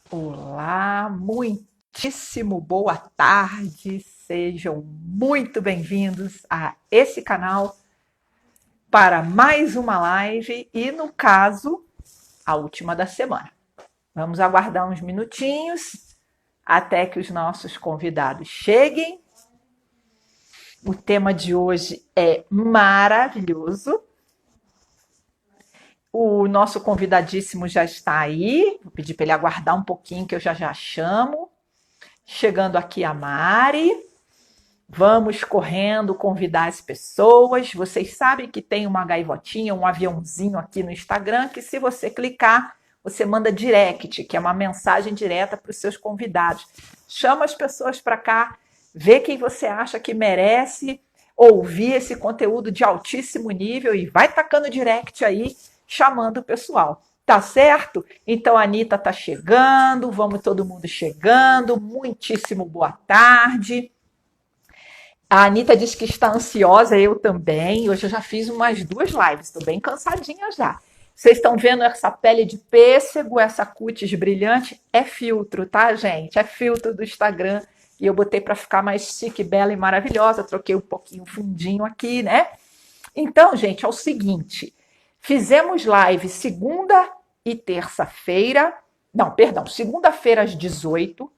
Olá, muitíssimo boa tarde, sejam muito bem-vindos a esse canal para mais uma live e, no caso, a última da semana. Vamos aguardar uns minutinhos até que os nossos convidados cheguem. O tema de hoje é maravilhoso. O nosso convidadíssimo já está aí. Vou pedir para ele aguardar um pouquinho que eu já chamo. Chegando aqui a Mari. Vamos correndo convidar as pessoas. Vocês sabem que tem uma gaivotinha, um aviãozinho aqui no Instagram, que se você clicar, você manda direct, que é uma mensagem direta para os seus convidados. Chama as pessoas para cá, vê quem você acha que merece ouvir esse conteúdo de altíssimo nível e vai tacando direct aí, chamando o pessoal. Tá certo? Então a Anitta tá chegando, vamos todo mundo chegando, muitíssimo boa tarde. A Anitta disse que está ansiosa, eu também. Hoje eu já fiz umas 2 lives, estou bem cansadinha já. Vocês estão vendo essa pele de pêssego, essa cutis brilhante? É filtro, tá, gente? É filtro do Instagram. E eu botei para ficar mais chique, bela e maravilhosa. Troquei um pouquinho o fundinho aqui, né? Então, gente, é o seguinte. Fizemos live segunda e terça-feira. Não, perdão, segunda-feira às 18,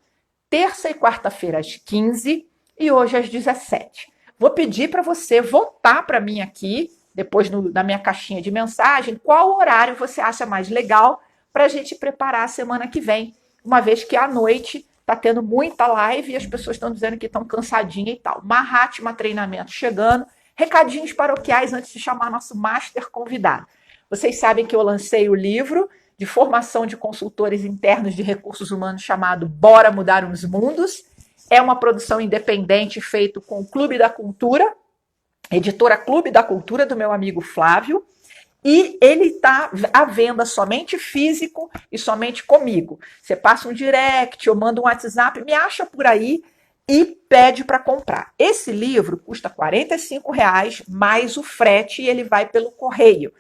terça e quarta-feira às 15 e hoje às 17. Vou pedir para você votar para mim aqui, depois na minha caixinha de mensagem, qual horário você acha mais legal para a gente preparar a semana que vem, uma vez que à noite está tendo muita live e as pessoas estão dizendo que estão cansadinhas e tal. Mahatma Treinamento chegando. Recadinhos paroquiais antes de chamar nosso master convidado. Vocês sabem que eu lancei o livro de formação de consultores internos de recursos humanos chamado Bora Mudar uns Mundos. É uma produção independente feita com o Clube da Cultura, editora Clube da Cultura do meu amigo Flávio. E ele está à venda somente físico e somente comigo. Você passa um direct, eu mando um WhatsApp, me acha por aí e pede para comprar. Esse livro custa R$ 45,00 mais o frete e ele vai pelo correio.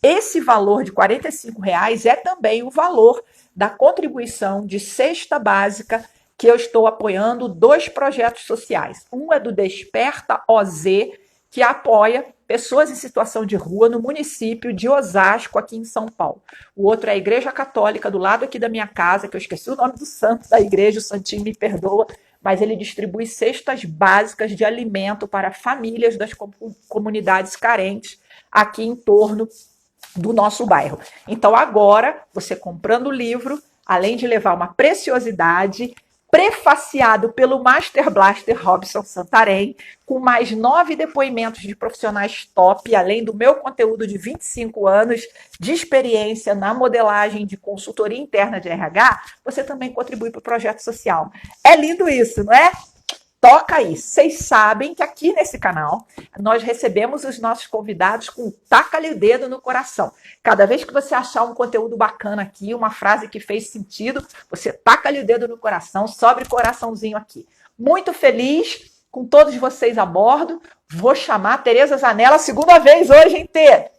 Esse valor de R$ 45,00 é também o valor da contribuição de cesta básica que eu estou apoiando 2 projetos sociais. Um é do Desperta OZ, que apoia pessoas em situação de rua no município de Osasco, aqui em São Paulo. O outro é a Igreja Católica, do lado aqui da minha casa, que eu esqueci o nome do santo da igreja, o santinho me perdoa, mas ele distribui cestas básicas de alimento para famílias das comunidades carentes aqui em torno do nosso bairro. Então agora, você comprando o livro, além de levar uma preciosidade, prefaciado pelo Master Blaster Robson Santarém, com mais 9 depoimentos de profissionais top, além do meu conteúdo de 25 anos de experiência na modelagem de consultoria interna de RH, você também contribui para o projeto social. É lindo isso, não é? Toca aí. Vocês sabem que aqui nesse canal nós recebemos os nossos convidados com taca-lhe o dedo no coração. Cada vez que você achar um conteúdo bacana aqui, uma frase que fez sentido, você taca-lhe o dedo no coração, sobre coraçãozinho aqui. Muito feliz com todos vocês a bordo. Vou chamar a Tereza Zanella, segunda vez hoje, hein, Tê?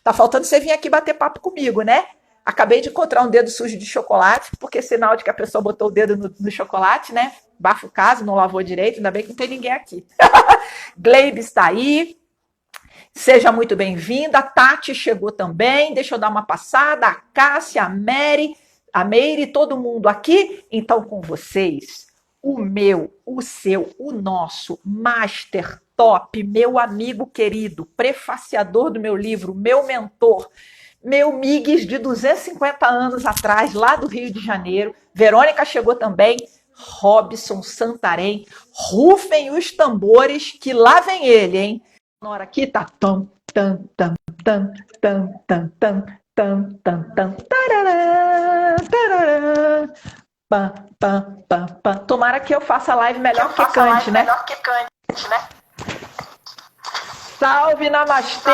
Tá faltando você vir aqui bater papo comigo, né? Acabei de encontrar um dedo sujo de chocolate, porque é sinal de que a pessoa botou o dedo no chocolate, né? Bafa o caso, não lavou direito, ainda bem que não tem ninguém aqui. Gleibe está aí, seja muito bem-vinda. A Tati chegou também, deixa eu dar uma passada. A Cássia, a Meire, todo mundo aqui. Então, com vocês, o meu, o seu, o nosso Master Top, meu amigo querido, prefaciador do meu livro, meu mentor, meu Migues de 250 anos atrás, lá do Rio de Janeiro. Verônica chegou também. Robson Santarém, rufem os tambores que lá vem ele, hein? Na hora aqui tá tam tam tam tam tam tam tam tam tam tam tarará, tarará, pam pam pam pam. Tomara que eu faça a live melhor que cante, né? Salve Namastê,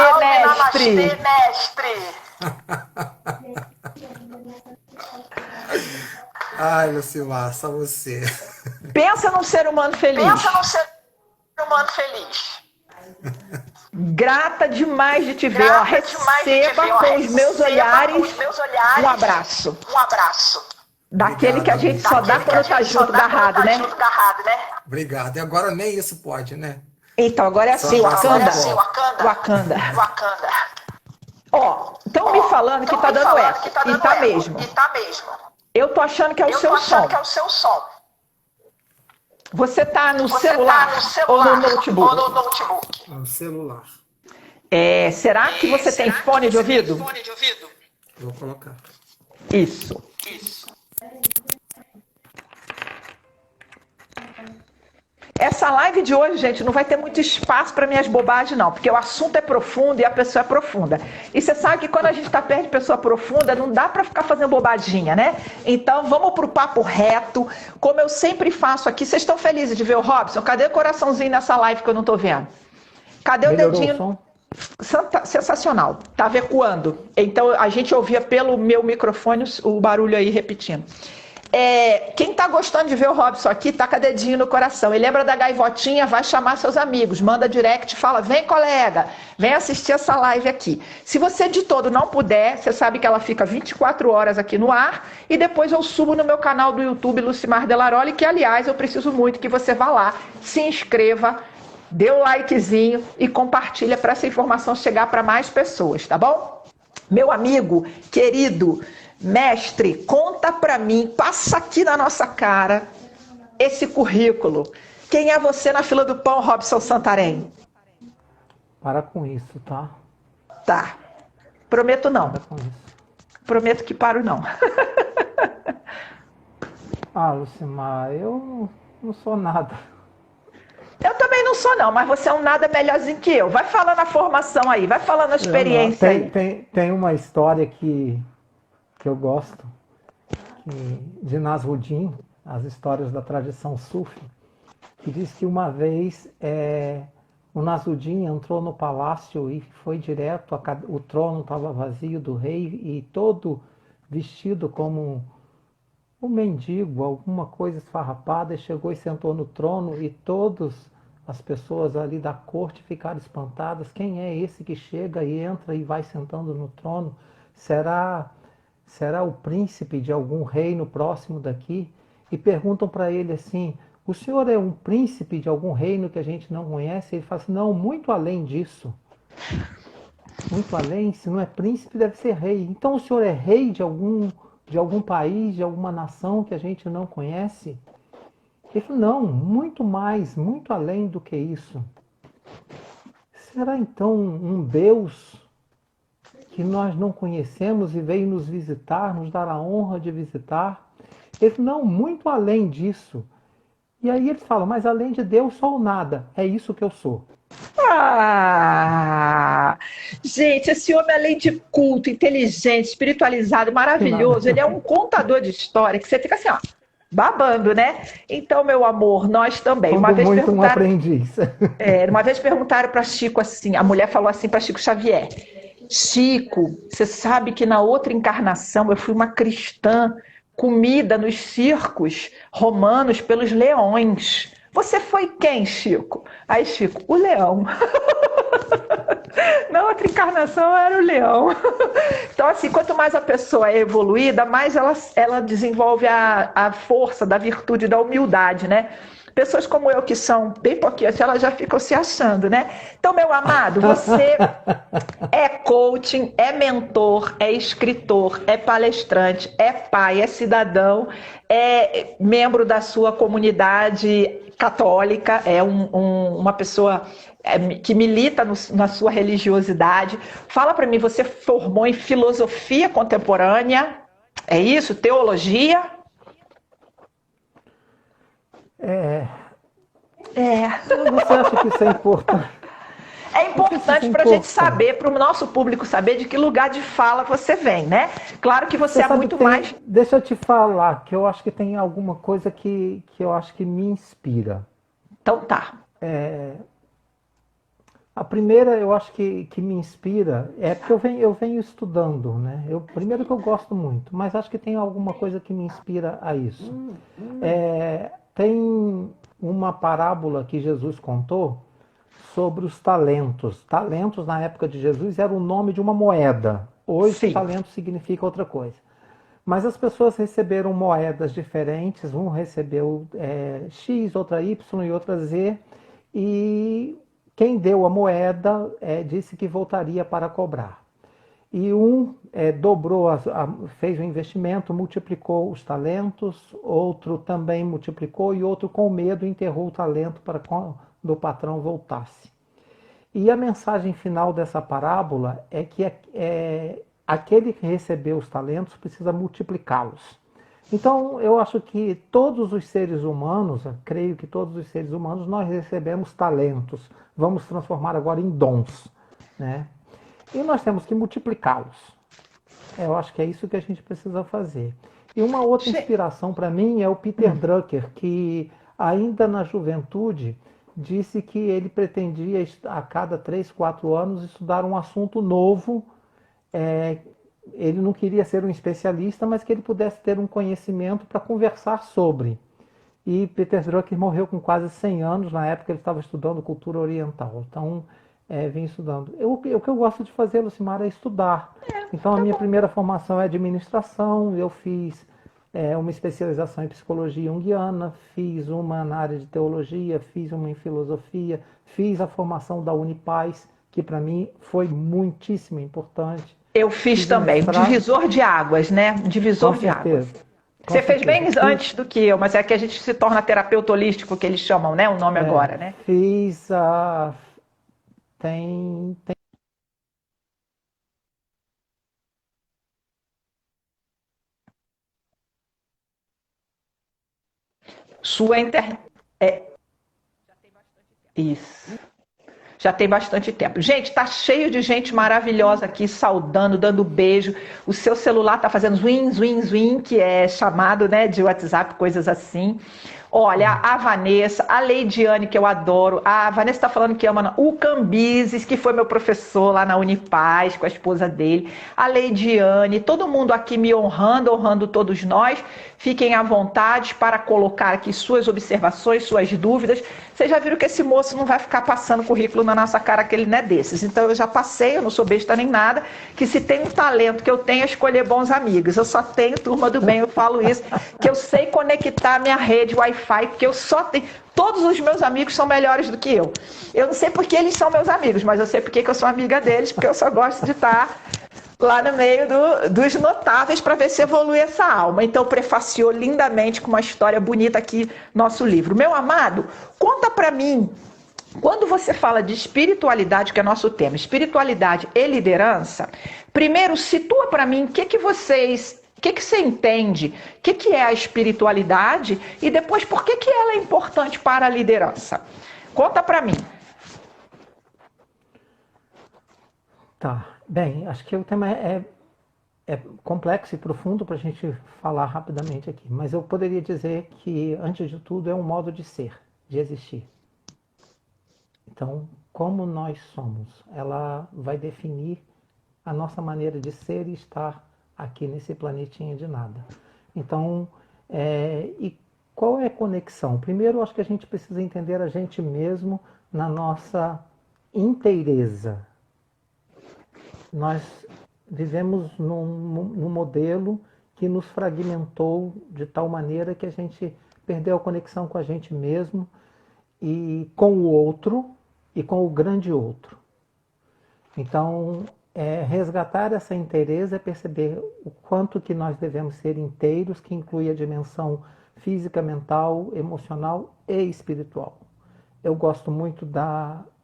mestre! Ai, Lucimar, só você. Pensa num ser humano feliz. Grata demais de te ver. Ó, receba com os meus olhares um abraço. Daquele Obrigado, que a gente amigo. só dá quando tá junto, garrado, né? Obrigado. E agora nem isso pode, né? Então, agora é Só assim, dar Wakanda. suporte. Wakanda. Ó, estão me falando que tá dando eco. E tá mesmo. Eu tô achando que é o seu som. Você tá no celular ou no notebook? No celular. Será que você tem fone de ouvido? Vou colocar. Isso. Essa live de hoje, gente, não vai ter muito espaço para minhas bobagens, não, porque o assunto é profundo e a pessoa é profunda. E você sabe que quando a gente está perto de pessoa profunda, não dá para ficar fazendo bobaginha, né? Então, vamos pro papo reto, como eu sempre faço aqui. Vocês estão felizes de ver o Robson? Cadê o coraçãozinho nessa live que eu não tô vendo? Cadê o dedinho? Sensacional. Tava ecoando. Então, a gente ouvia pelo meu microfone o barulho aí repetindo. Quem tá gostando de ver o Robson aqui, taca dedinho no coração. E lembra da gaivotinha, vai chamar seus amigos. Manda direct, fala, vem colega, vem assistir essa live aqui. Se você de todo não puder, você sabe que ela fica 24 horas aqui no ar. E depois eu subo no meu canal do YouTube, Lucimar Delaroli, que aliás eu preciso muito que você vá lá, se inscreva, dê o likezinho e compartilha para essa informação chegar para mais pessoas, tá bom? Meu amigo, querido, mestre, conta pra mim, passa aqui na nossa cara esse currículo. Quem é você na fila do pão, Robson Santarém? Para com isso, tá? Tá. Prometo não. Para com isso. Prometo que paro não. Lucimar, eu não sou nada. Eu também não sou não, mas você é um nada melhorzinho que eu. Vai falando a formação aí, vai falando a experiência aí. Tem uma história que eu gosto, de Nasruddin, as histórias da tradição sufi, que diz que uma vez o Nasruddin entrou no palácio e foi direto, o trono estava vazio do rei e todo vestido como um mendigo, alguma coisa esfarrapada, e chegou e sentou no trono e todas as pessoas ali da corte ficaram espantadas. Quem é esse que chega e entra e vai sentando no trono? Será o príncipe de algum reino próximo daqui? E perguntam para ele assim, o senhor é um príncipe de algum reino que a gente não conhece? Ele fala assim, não, muito além disso. Muito além, se não é príncipe, deve ser rei. Então o senhor é rei de algum país, de alguma nação que a gente não conhece? Ele falou, não, muito mais, muito além do que isso. Será então um Deus que nós não conhecemos e veio nos visitar, nos dar a honra de visitar? Ele falou, não, muito além disso. E aí eles falam, mas além de Deus, sou nada. É isso que eu sou. Gente, esse homem, além de culto, inteligente, espiritualizado, maravilhoso, ele é um contador de história que você fica assim, ó, babando, né? Então, meu amor, nós também. Uma vez muito um aprendiz. Uma vez perguntaram para Chico assim, a mulher falou assim para Chico Xavier, Chico, você sabe que na outra encarnação eu fui uma cristã comida nos circos romanos pelos leões. Você foi quem, Chico? Aí, Chico, o leão. Na outra encarnação eu era o leão. Então, assim, quanto mais a pessoa é evoluída, mais ela desenvolve a força da virtude da humildade, né? Pessoas como eu, que são bem pouquinhas, elas já ficam se achando, né? Então, meu amado, você é coaching, é mentor, é escritor, é palestrante, é pai, é cidadão, é membro da sua comunidade católica, é uma pessoa que milita na sua religiosidade. Fala para mim, você formou em filosofia contemporânea, é isso? Teologia? Você acha que isso é importante? É importante para a gente saber, para o nosso público saber de que lugar de fala você vem, né? Claro que você é muito mais... Deixa eu te falar, que eu acho que tem alguma coisa que eu acho que me inspira. Então tá. A primeira, eu acho que me inspira, é porque eu venho estudando, né? Primeiro que eu gosto muito, mas acho que tem alguma coisa que me inspira a isso. Tem uma parábola que Jesus contou sobre os talentos. Talentos, na época de Jesus, era o nome de uma moeda. Hoje, Sim. talento significa outra coisa. Mas as pessoas receberam moedas diferentes, um recebeu X, outra Y e outra Z, e quem deu a moeda disse que voltaria para cobrar. E um dobrou, fez o investimento, multiplicou os talentos, outro também multiplicou e outro com medo enterrou o talento para quando o patrão voltasse. E a mensagem final dessa parábola é que aquele que recebeu os talentos precisa multiplicá-los. Então, eu acho que todos os seres humanos, eu creio que todos os seres humanos, nós recebemos talentos. Vamos transformar agora em dons, né? E nós temos que multiplicá-los. Eu acho que é isso que a gente precisa fazer. E uma outra inspiração para mim é o Peter Drucker, que ainda na juventude disse que ele pretendia a cada 3, 4 anos estudar um assunto novo. Ele não queria ser um especialista, mas que ele pudesse ter um conhecimento para conversar sobre. E Peter Drucker morreu com quase 100 anos, na época ele estava estudando cultura oriental. Então, vim estudando. O que eu gosto de fazer, Lucimara, é estudar. Então, a minha primeira formação é administração, eu fiz uma especialização em psicologia junguiana, fiz uma na área de teologia, fiz uma em filosofia, fiz a formação da Unipaz, que para mim foi muitíssimo importante. Eu fiz também, um divisor de águas, né? Um divisor de águas. Você fez bem antes do que eu, mas é que a gente se torna terapeuta holístico, que eles chamam, né? O nome agora, né? Fiz a... Tem... Sua internet. Isso. Já tem bastante tempo. Gente, tá cheio de gente maravilhosa aqui, saudando, dando beijo. O seu celular tá fazendo zwin, zwin, zwin, que é chamado, né, de WhatsApp, coisas assim. Olha, a Vanessa, a Leidiane, que eu adoro. A Vanessa está falando que ama o Cambises, que foi meu professor lá na Unipaz, com a esposa dele. A Leidiane, todo mundo aqui me honrando, honrando todos nós. Fiquem à vontade para colocar aqui suas observações, suas dúvidas. Vocês já viram que esse moço não vai ficar passando currículo na nossa cara, que ele não é desses. Então eu já passei, eu não sou besta nem nada, que se tem um talento que eu tenho é escolher bons amigos. Eu só tenho turma do bem, eu falo isso, que eu sei conectar minha rede Wi-Fi, porque eu só tenho... Todos os meus amigos são melhores do que eu. Eu não sei porque eles são meus amigos, mas eu sei porque que eu sou amiga deles, porque eu só gosto de estar lá no meio dos notáveis para ver se evolui essa alma. Então prefaciou lindamente com uma história bonita aqui nosso livro. Meu amado, conta para mim, quando você fala de espiritualidade, que é nosso tema, espiritualidade e liderança, primeiro situa para mim o que você entende, o que é a espiritualidade e depois por que ela é importante para a liderança. Conta para mim. Tá. Bem, acho que o tema é complexo e profundo para a gente falar rapidamente aqui, mas eu poderia dizer que, antes de tudo, é um modo de ser, de existir. Então, como nós somos, ela vai definir a nossa maneira de ser e estar aqui nesse planetinha de nada. Então, e qual é a conexão? Primeiro, acho que a gente precisa entender a gente mesmo na nossa inteireza. Nós vivemos num modelo que nos fragmentou de tal maneira que a gente perdeu a conexão com a gente mesmo e com o outro e com o grande outro. Então, resgatar essa inteireza é perceber o quanto que nós devemos ser inteiros, que inclui a dimensão física, mental, emocional e espiritual. Eu gosto muito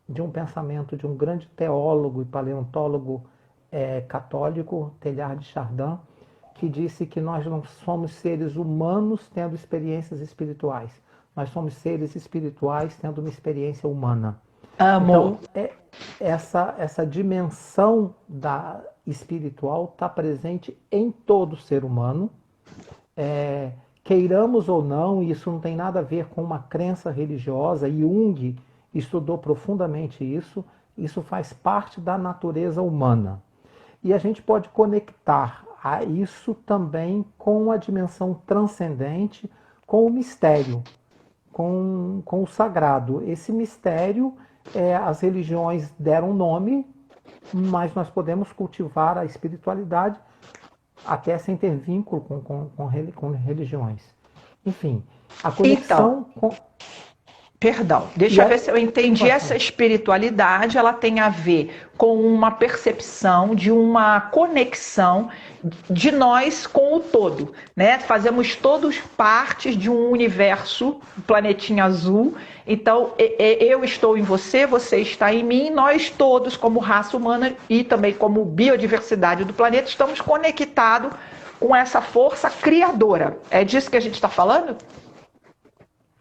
de um pensamento de um grande teólogo e paleontólogo católico, Teilhard de Chardin, que disse que nós não somos seres humanos tendo experiências espirituais. Nós somos seres espirituais tendo uma experiência humana. Amo. Então, essa dimensão espiritual está presente em todo ser humano. Queiramos ou não, isso não tem nada a ver com uma crença religiosa. Jung estudou profundamente isso. Isso faz parte da natureza humana. E a gente pode conectar a isso também com a dimensão transcendente, com o mistério, com o sagrado. Esse mistério, as religiões deram nome, mas nós podemos cultivar a espiritualidade até sem ter vínculo com religiões. Enfim, a conexão com... Perdão, deixa eu ver se eu entendi. Essa espiritualidade, ela tem a ver com uma percepção de uma conexão de nós com o todo, né? Fazemos todos partes de um universo, um planetinha azul. Então, eu estou em você, você está em mim, nós todos, como raça humana e também como biodiversidade do planeta, estamos conectados com essa força criadora. É disso que a gente está falando?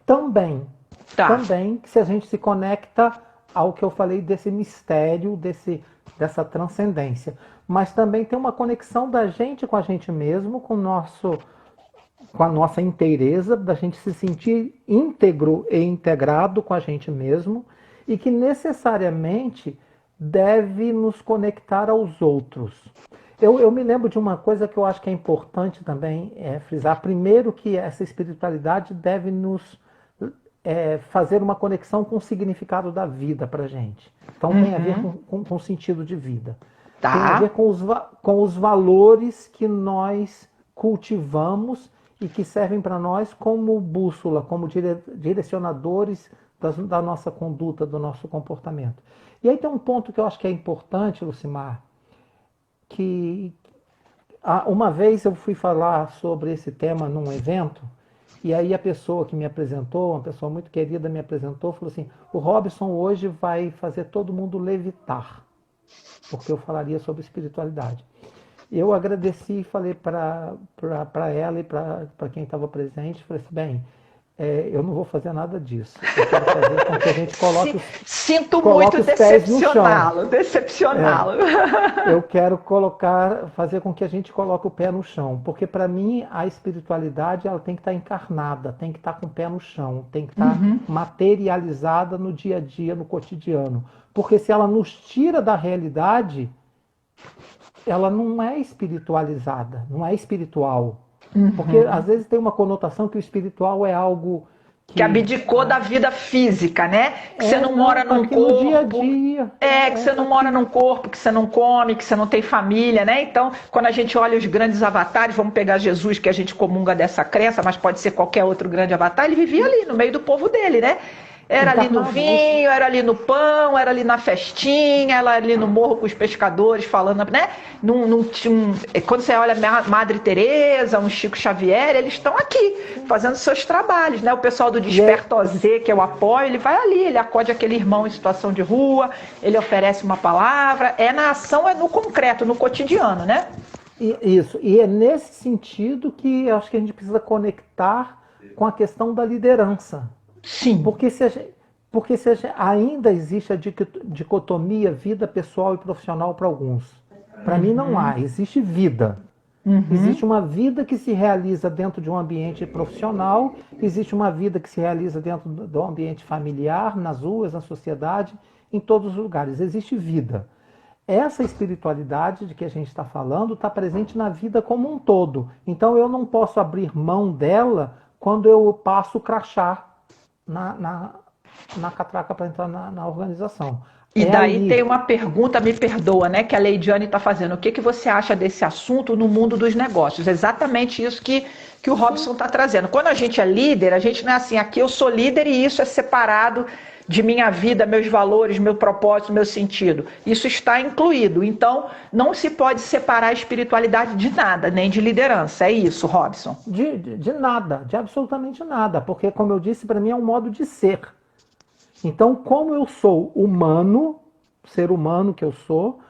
Também. Tá. Também, se a gente se conecta ao que eu falei desse mistério, dessa transcendência. Mas também tem uma conexão da gente com a gente mesmo, com a nossa inteireza, da gente se sentir íntegro e integrado com a gente mesmo, e que necessariamente deve nos conectar aos outros. Eu me lembro de uma coisa que eu acho que é importante também frisar. Primeiro, que essa espiritualidade deve nos fazer uma conexão com o significado da vida para a gente. Então tem a ver com o sentido de vida. Tá. Tem a ver com os valores que nós cultivamos e que servem para nós como bússola, como direcionadores da nossa conduta, do nosso comportamento. E aí tem um ponto que eu acho que é importante, Lucimar, que uma vez eu fui falar sobre esse tema num evento. E aí a pessoa que me apresentou, uma pessoa muito querida, me apresentou, falou assim: o Robson hoje vai fazer todo mundo levitar, porque eu falaria sobre espiritualidade. Eu agradeci e falei para ela e para quem estava presente, falei assim: bem, eu não vou fazer nada disso. Eu quero fazer com que a gente coloque Sinto muito decepcioná-lo. Eu quero fazer com que a gente coloque o pé no chão, porque para mim a espiritualidade ela tem que estar encarnada, tem que estar com o pé no chão, tem que estar materializada no dia a dia, no cotidiano. Porque se ela nos tira da realidade, ela não é espiritualizada, não é espiritual. Porque às vezes tem uma conotação que o espiritual é algo que abdicou da vida física, né? Que você não mora num corpo. No dia a dia. Que você não mora num corpo, que você não come, que você não tem família, né? Então, quando a gente olha os grandes avatares, vamos pegar Jesus, que a gente comunga dessa crença, mas pode ser qualquer outro grande avatar, ele vivia ali, no meio do povo dele, né? Era ali no vinho, era ali no pão, era ali na festinha, era ali no morro com os pescadores falando, né? Quando você olha Madre Teresa, um Chico Xavier, eles estão aqui fazendo seus trabalhos, né? O pessoal do Desperto Z, que eu apoio, ele vai ali, ele acode aquele irmão em situação de rua, ele oferece uma palavra, na ação, é no concreto, no cotidiano, né? Isso, e é nesse sentido que eu acho que a gente precisa conectar com a questão da liderança. Sim. Porque ainda existe a dicotomia vida pessoal e profissional para alguns. Para mim não há, existe vida. Existe uma vida que se realiza dentro de um ambiente profissional, existe uma vida que se realiza dentro do ambiente familiar, nas ruas, na sociedade, em todos os lugares. Existe vida. Essa espiritualidade de que a gente está falando está presente na vida como um todo. Então eu não posso abrir mão dela quando eu passo o crachá na catraca para entrar na organização. E daí tem uma pergunta, me perdoa, né, que a Leidiane está fazendo. O que você acha desse assunto no mundo dos negócios? Exatamente isso que o Robson está trazendo. Quando a gente é líder, a gente não é assim, aqui eu sou líder e isso é separado de minha vida, meus valores, meu propósito, meu sentido. Isso está incluído. Então, não se pode separar a espiritualidade de nada, nem de liderança. É isso, Robson? De nada, de absolutamente nada. Porque, como eu disse, para mim é um modo de ser. Então, como eu sou humano, ser humano que eu sou,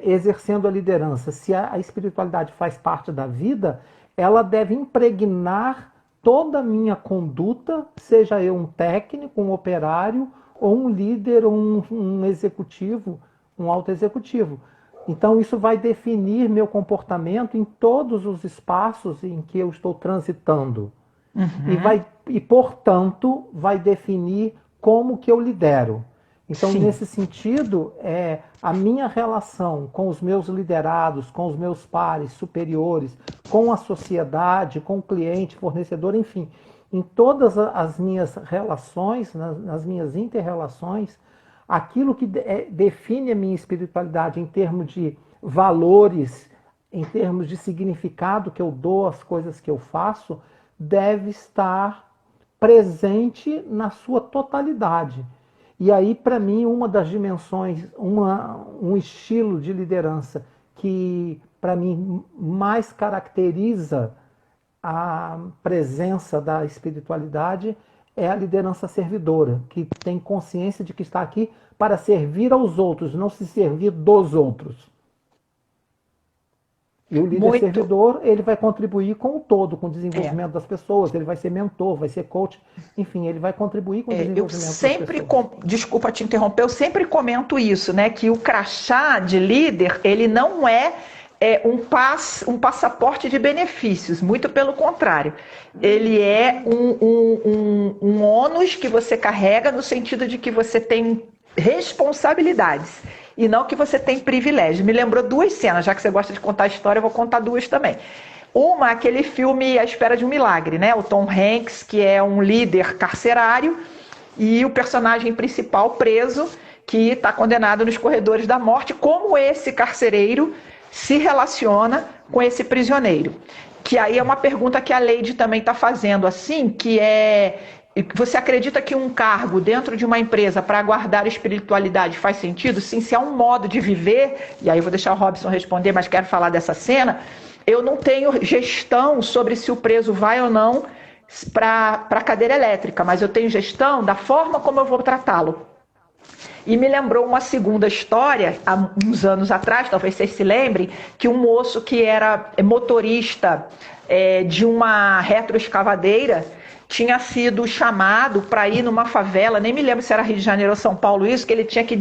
exercendo a liderança, se a espiritualidade faz parte da vida, ela deve impregnar toda a minha conduta, seja eu um técnico, um operário, ou um líder, ou um executivo, um alto executivo. Então isso vai definir meu comportamento em todos os espaços em que eu estou transitando. E portanto, vai definir como que eu lidero. Então, Sim. Nesse sentido, a minha relação com os meus liderados, com os meus pares superiores, com a sociedade, com o cliente, fornecedor, enfim, em todas as minhas relações, nas minhas inter-relações, aquilo que define a minha espiritualidade em termos de valores em termos de significado que eu dou às coisas que eu faço, deve estar presente na sua totalidade. E aí, para mim, uma das dimensões, um estilo de liderança que, para mim, mais caracteriza a presença da espiritualidade é a liderança servidora, que tem consciência de que está aqui para servir aos outros, não se servir dos outros. E o líder servidor, ele vai contribuir com o todo, com o desenvolvimento das pessoas, ele vai ser mentor, vai ser coach, enfim, ele vai contribuir com o desenvolvimento das pessoas. Desculpa te interromper, eu sempre comento isso, né, que o crachá de líder, ele não é um passaporte de benefícios, muito pelo contrário. Ele é um ônus que você carrega no sentido de que você tem responsabilidades e não que você tem privilégio. Me lembrou duas cenas, já que você gosta de contar história, eu vou contar duas também. Uma, aquele filme A Espera de um Milagre, né? O Tom Hanks, que é um líder carcerário, e o personagem principal preso, que está condenado nos corredores da morte, como esse carcereiro se relaciona com esse prisioneiro. Que aí é uma pergunta que a Leide também está fazendo, assim, que é: você acredita que um cargo dentro de uma empresa para guardar espiritualidade faz sentido? Sim, se é um modo de viver, e aí eu vou deixar o Robson responder, mas quero falar dessa cena. Eu não tenho gestão sobre se o preso vai ou não para a cadeira elétrica, mas eu tenho gestão da forma como eu vou tratá-lo. E me lembrou uma segunda história, há uns anos atrás, talvez vocês se lembrem, que um moço que era motorista de uma retroescavadeira tinha sido chamado para ir numa favela, nem me lembro se era Rio de Janeiro ou São Paulo isso, que ele tinha que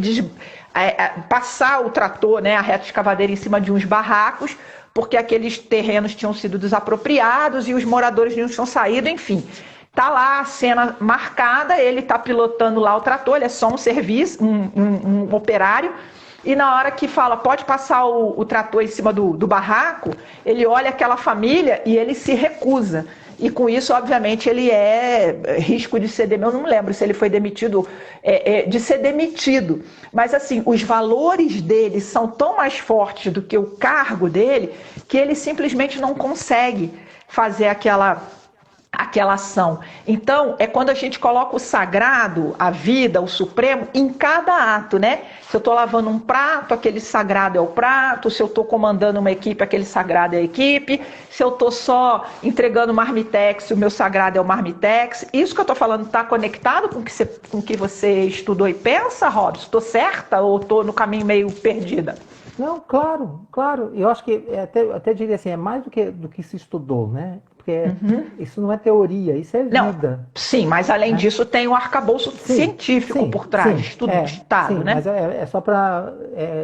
passar o trator, né, a retroescavadeira em cima de uns barracos, porque aqueles terrenos tinham sido desapropriados e os moradores não tinham saído, enfim. Tá lá a cena marcada, ele tá pilotando lá o trator, ele é só um serviço, um operário, e na hora que fala, pode passar o trator em cima do barraco, ele olha aquela família e ele se recusa. E com isso, obviamente, ele risco de ser demitido. Eu não lembro se ele foi demitido, de ser demitido. Mas, assim, os valores dele são tão mais fortes do que o cargo dele, que ele simplesmente não consegue fazer aquela ação. Então, é quando a gente coloca o sagrado, a vida, o supremo, em cada ato, né? Se eu estou lavando um prato, aquele sagrado é o prato. Se eu estou comandando uma equipe, aquele sagrado é a equipe. Se eu estou só entregando marmitex, o meu sagrado é o marmitex. Isso que eu estou falando está conectado com o que você estudou e pensa, Robson? Estou certa ou estou no caminho meio perdida? Não, claro, claro. Eu acho que até diria assim, é mais do que se estudou, né? Porque isso não é teoria, isso é vida. Não, sim, mas além disso tem um arcabouço científico por trás, estudado, né? Mas é só para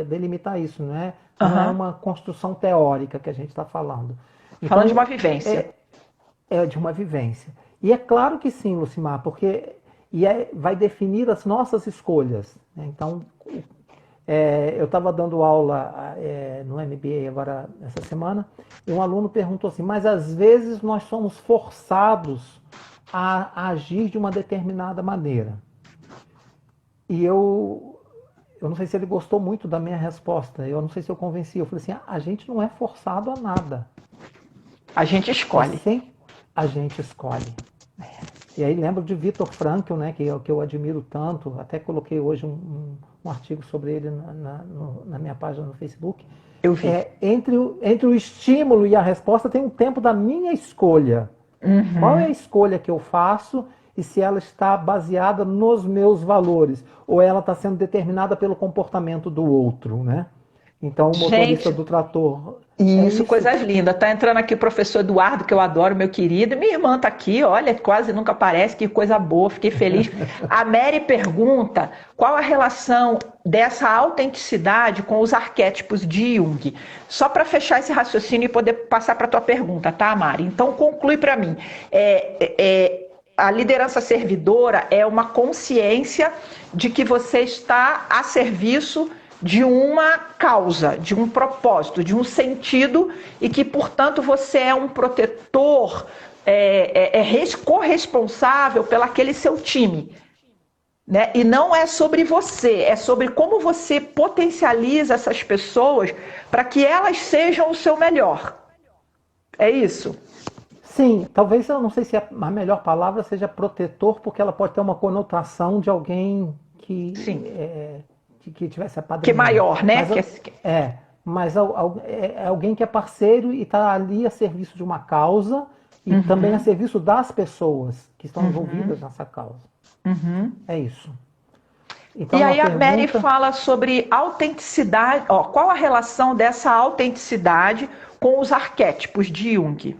delimitar isso, não é? Não é uma construção teórica que a gente está falando. Então, falando de uma vivência. É de uma vivência. E é claro que sim, Lucimar, porque vai definir as nossas escolhas. Né? Então, eu estava dando aula no MBA agora essa semana, e um aluno perguntou assim, mas às vezes nós somos forçados a agir de uma determinada maneira. E eu não sei se ele gostou muito da minha resposta, eu não sei se eu convenci, eu falei assim, a gente não é forçado a nada. A gente escolhe. Sim, a gente escolhe. E aí lembro de Viktor Frankl, né, que eu admiro tanto, até coloquei hoje um artigo sobre ele na minha página no Facebook. Eu vi. Entre o estímulo e a resposta tem um tempo da minha escolha. Qual é a escolha que eu faço e se ela está baseada nos meus valores ou ela está sendo determinada pelo comportamento do outro, né? Então o motorista do trator... Isso, coisas lindas. Tá entrando aqui o professor Eduardo, que eu adoro, meu querido. Minha irmã tá aqui, olha, quase nunca aparece, que coisa boa, fiquei feliz. A Mary pergunta qual a relação dessa autenticidade com os arquétipos de Jung. Só para fechar esse raciocínio e poder passar para a tua pergunta, tá, Mari? Então conclui para mim. A liderança servidora é uma consciência de que você está a serviço de uma causa, de um propósito, de um sentido, e que, portanto, você é um protetor, corresponsável pelo aquele seu time. né? E não é sobre você, é sobre como você potencializa essas pessoas para que elas sejam o seu melhor. É isso? Sim, talvez eu não sei se a melhor palavra seja protetor, porque ela pode ter uma conotação de alguém que Sim. Que tivesse apadrinhado. Que é maior, né? Mas é alguém que é parceiro e está ali a serviço de uma causa e também a serviço das pessoas que estão envolvidas nessa causa. É isso. Então, e aí a Mary fala sobre autenticidade. Ó, qual a relação dessa autenticidade com os arquétipos de Jung?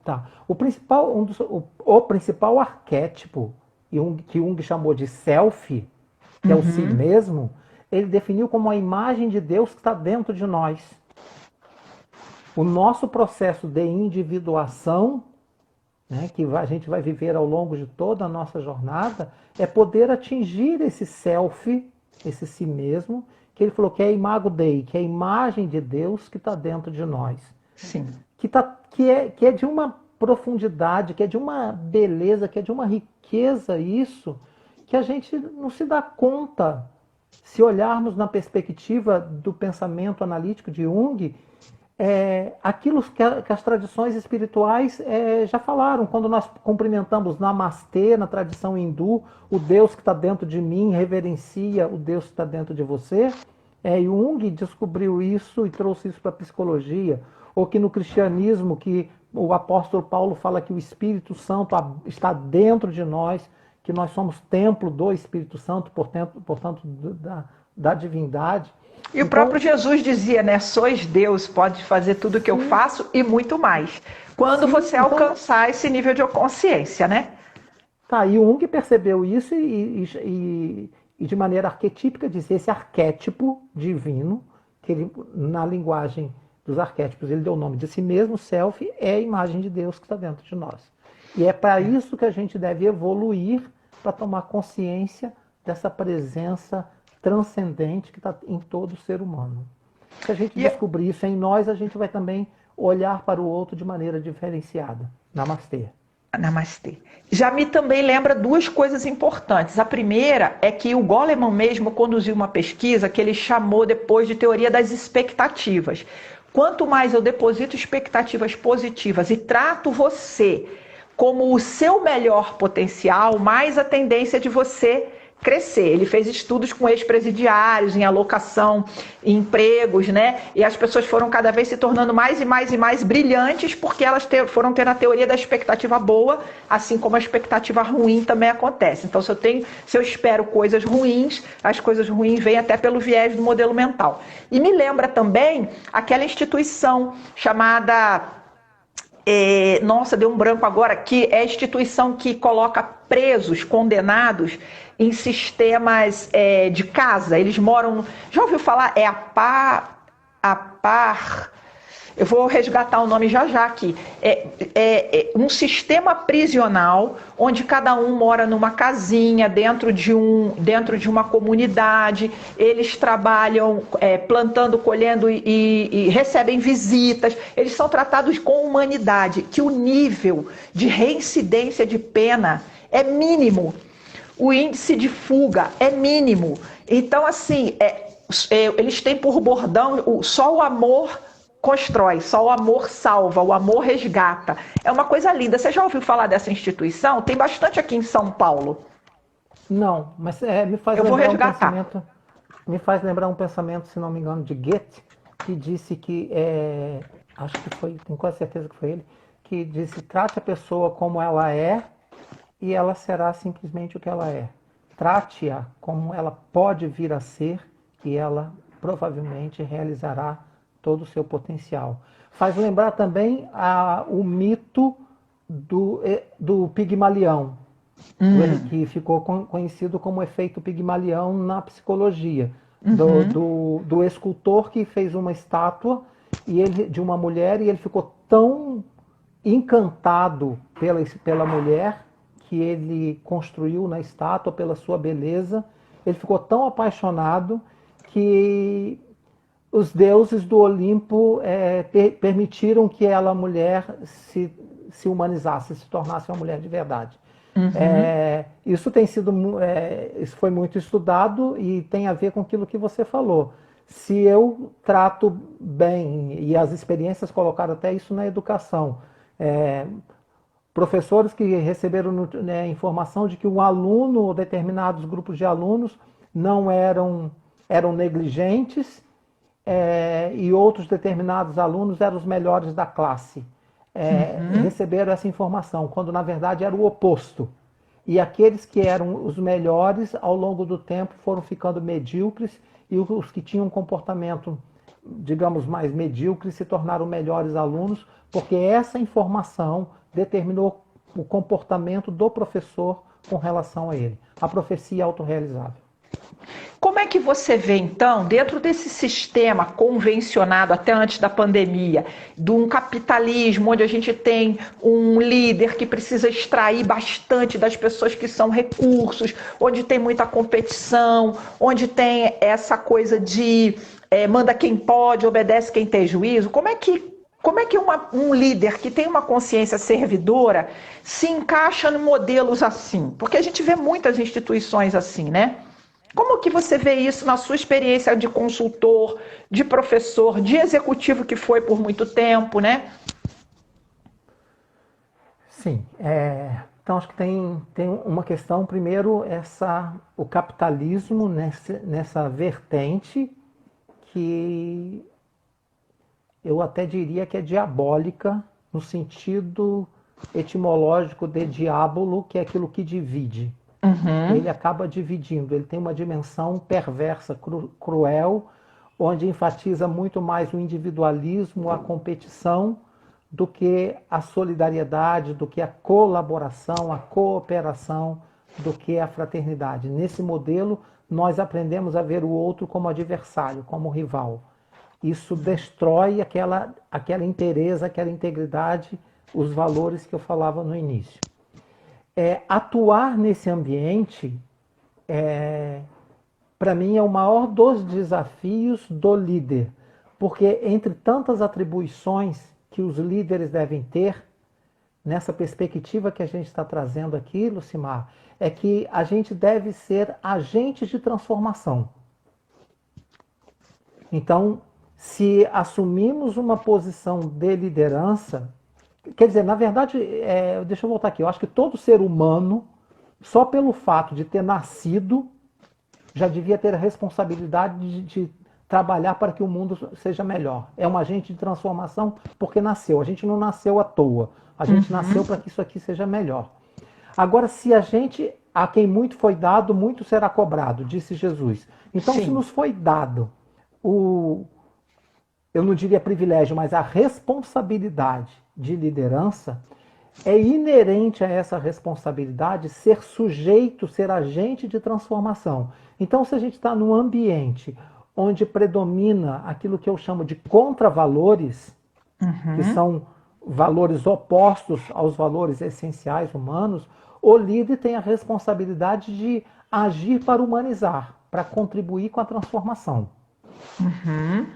Tá. O principal arquétipo que Jung chamou de self, que é o si mesmo, ele definiu como a imagem de Deus que está dentro de nós. O nosso processo de individuação, né, que a gente vai viver ao longo de toda a nossa jornada, é poder atingir esse self, esse si mesmo, que ele falou que é a imago Dei, que é a imagem de Deus que está dentro de nós. Sim. Que é de uma profundidade, que é de uma beleza, que é de uma riqueza isso, que a gente não se dá conta. Se olharmos na perspectiva do pensamento analítico de Jung, aquilo que as tradições espirituais já falaram, quando nós cumprimentamos Namastê, na tradição hindu, o Deus que está dentro de mim reverencia o Deus que está dentro de você. Jung descobriu isso e trouxe isso para a psicologia. Ou que no cristianismo, que o apóstolo Paulo fala que o Espírito Santo está dentro de nós, que nós somos templo do Espírito Santo, portanto da divindade. E então, o próprio Jesus dizia, né? Sois Deus, pode fazer tudo o que eu faço e muito mais. Quando você alcançar esse nível de consciência, né? Tá, e o Jung percebeu isso e de maneira arquetípica disse esse arquétipo divino, que ele, na linguagem dos arquétipos, ele deu o nome de si mesmo, self, é a imagem de Deus que está dentro de nós. E é para isso que a gente deve evoluir, para tomar consciência dessa presença transcendente que está em todo ser humano. Se a gente descobrir isso em nós, a gente vai também olhar para o outro de maneira diferenciada. Namastê. Namastê. Já me também lembra duas coisas importantes. A primeira é que o Goleman mesmo conduziu uma pesquisa que ele chamou depois de teoria das expectativas. Quanto mais eu deposito expectativas positivas e trato você como o seu melhor potencial, mais a tendência de você crescer. Ele fez estudos com ex-presidiários em alocação, em empregos, né? E as pessoas foram cada vez se tornando mais e mais e mais brilhantes porque elas foram tendo a teoria da expectativa boa, assim como a expectativa ruim também acontece. Então, se eu espero coisas ruins, as coisas ruins vêm até pelo viés do modelo mental. E me lembra também aquela instituição chamada... nossa, deu um branco agora, que é a instituição que coloca presos, condenados, em sistemas de casa. Eles moram... Já ouviu falar? Eu vou resgatar o nome já aqui. É um sistema prisional onde cada um mora numa casinha dentro de uma comunidade. Eles trabalham plantando, colhendo e recebem visitas. Eles são tratados com humanidade, que o nível de reincidência de pena é mínimo. O índice de fuga é mínimo. Então, assim, eles têm por bordão só o amor constrói, só o amor salva, o amor resgata. É uma coisa linda. Você já ouviu falar dessa instituição? Tem bastante aqui em São Paulo. Não, mas me faz lembrar um pensamento, se não me engano, de Goethe, que disse que, acho que foi, tenho quase certeza que foi ele, que disse: trate a pessoa como ela é e ela será simplesmente o que ela é. Trate-a como ela pode vir a ser e ela provavelmente realizará todo o seu potencial. Faz lembrar também o mito do Pigmalião, que ficou conhecido como efeito Pigmalião na psicologia, do escultor que fez uma estátua de uma mulher e ele ficou tão encantado pela mulher que ele construiu na estátua, pela sua beleza, ele ficou tão apaixonado que os deuses do Olimpo permitiram que ela, mulher, se humanizasse, se tornasse uma mulher de verdade. Isso tem sido, isso foi muito estudado e tem a ver com aquilo que você falou. Se eu trato bem, e as experiências colocaram até isso na educação, professores que receberam informação de que um aluno ou determinados grupos de alunos não eram negligentes, e outros determinados alunos eram os melhores da classe. Receberam essa informação, quando na verdade era o oposto. E aqueles que eram os melhores, ao longo do tempo, foram ficando medíocres, e os que tinham um comportamento, digamos, mais medíocre se tornaram melhores alunos, porque essa informação determinou o comportamento do professor com relação a ele. A profecia autorrealizável. Como é que você vê, então, dentro desse sistema convencionado até antes da pandemia, de um capitalismo onde a gente tem um líder que precisa extrair bastante das pessoas que são recursos, onde tem muita competição, onde tem essa coisa de manda quem pode, obedece quem tem juízo? Como é que um líder que tem uma consciência servidora se encaixa em modelos assim? Porque a gente vê muitas instituições assim, né? Como que você vê isso na sua experiência de consultor, de professor, de executivo que foi por muito tempo, né? Sim, então acho que tem uma questão, primeiro, o capitalismo nessa vertente que eu até diria que é diabólica, no sentido etimológico de diabolo, que é aquilo que divide. Ele acaba dividindo, ele tem uma dimensão perversa, cruel, onde enfatiza muito mais o individualismo, a competição, do que a solidariedade, do que a colaboração, a cooperação, do que a fraternidade. Nesse modelo, nós aprendemos a ver o outro como adversário, como rival. Isso destrói aquela inteireza, aquela integridade, os valores que eu falava no início. Atuar nesse ambiente, para mim, é o maior dos desafios do líder, porque entre tantas atribuições que os líderes devem ter, nessa perspectiva que a gente está trazendo aqui, Lucimar, é que a gente deve ser agentes de transformação. Então, se assumimos uma posição de liderança, quer dizer, na verdade, deixa eu voltar aqui, eu acho que todo ser humano, só pelo fato de ter nascido, já devia ter a responsabilidade de trabalhar para que o mundo seja melhor. É um agente de transformação porque nasceu. A gente não nasceu à toa. A gente nasceu para que isso aqui seja melhor. Agora, se a quem muito foi dado, muito será cobrado, disse Jesus. Então, se nos foi dado eu não diria privilégio, mas a responsabilidade de liderança, é inerente a essa responsabilidade ser sujeito, ser agente de transformação. Então, se a gente está num ambiente onde predomina aquilo que eu chamo de contravalores, que são valores opostos aos valores essenciais humanos, o líder tem a responsabilidade de agir para humanizar, para contribuir com a transformação.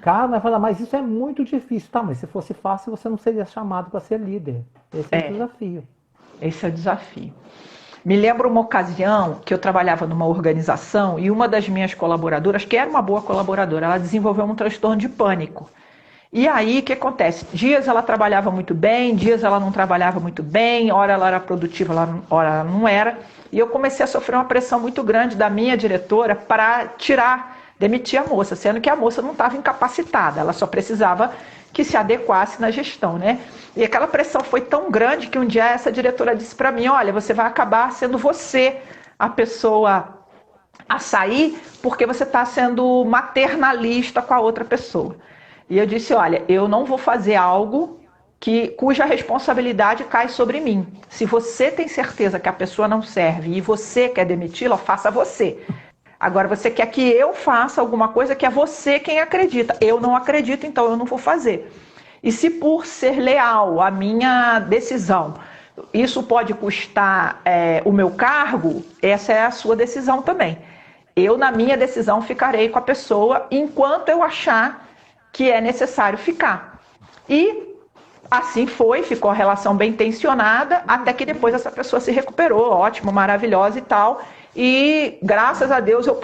Cara, vai falar, mas isso é muito difícil. Tá, mas se fosse fácil, você não seria chamado para ser líder. Esse é o desafio. Esse é o desafio. Me lembro uma ocasião que eu trabalhava numa organização e uma das minhas colaboradoras, que era uma boa colaboradora, ela desenvolveu um transtorno de pânico. E aí, o que acontece? Dias ela trabalhava muito bem, dias ela não trabalhava muito bem, hora ela era produtiva, hora ela não era. E eu comecei a sofrer uma pressão muito grande da minha diretora para demitir a moça, sendo que a moça não estava incapacitada, ela só precisava que se adequasse na gestão, né? E aquela pressão foi tão grande que um dia essa diretora disse para mim, olha, você vai acabar sendo você a pessoa a sair porque você está sendo maternalista com a outra pessoa. E eu disse, olha, eu não vou fazer algo cuja responsabilidade cai sobre mim. Se você tem certeza que a pessoa não serve e você quer demiti-la, faça você. Agora você quer que eu faça alguma coisa que é você quem acredita. Eu não acredito, então eu não vou fazer. E se por ser leal à minha decisão, isso pode custar o meu cargo, essa é a sua decisão também. Eu, na minha decisão, ficarei com a pessoa enquanto eu achar que é necessário ficar. E assim foi, ficou a relação bem tensionada, até que depois essa pessoa se recuperou, ótimo, maravilhosa e tal. E graças a Deus eu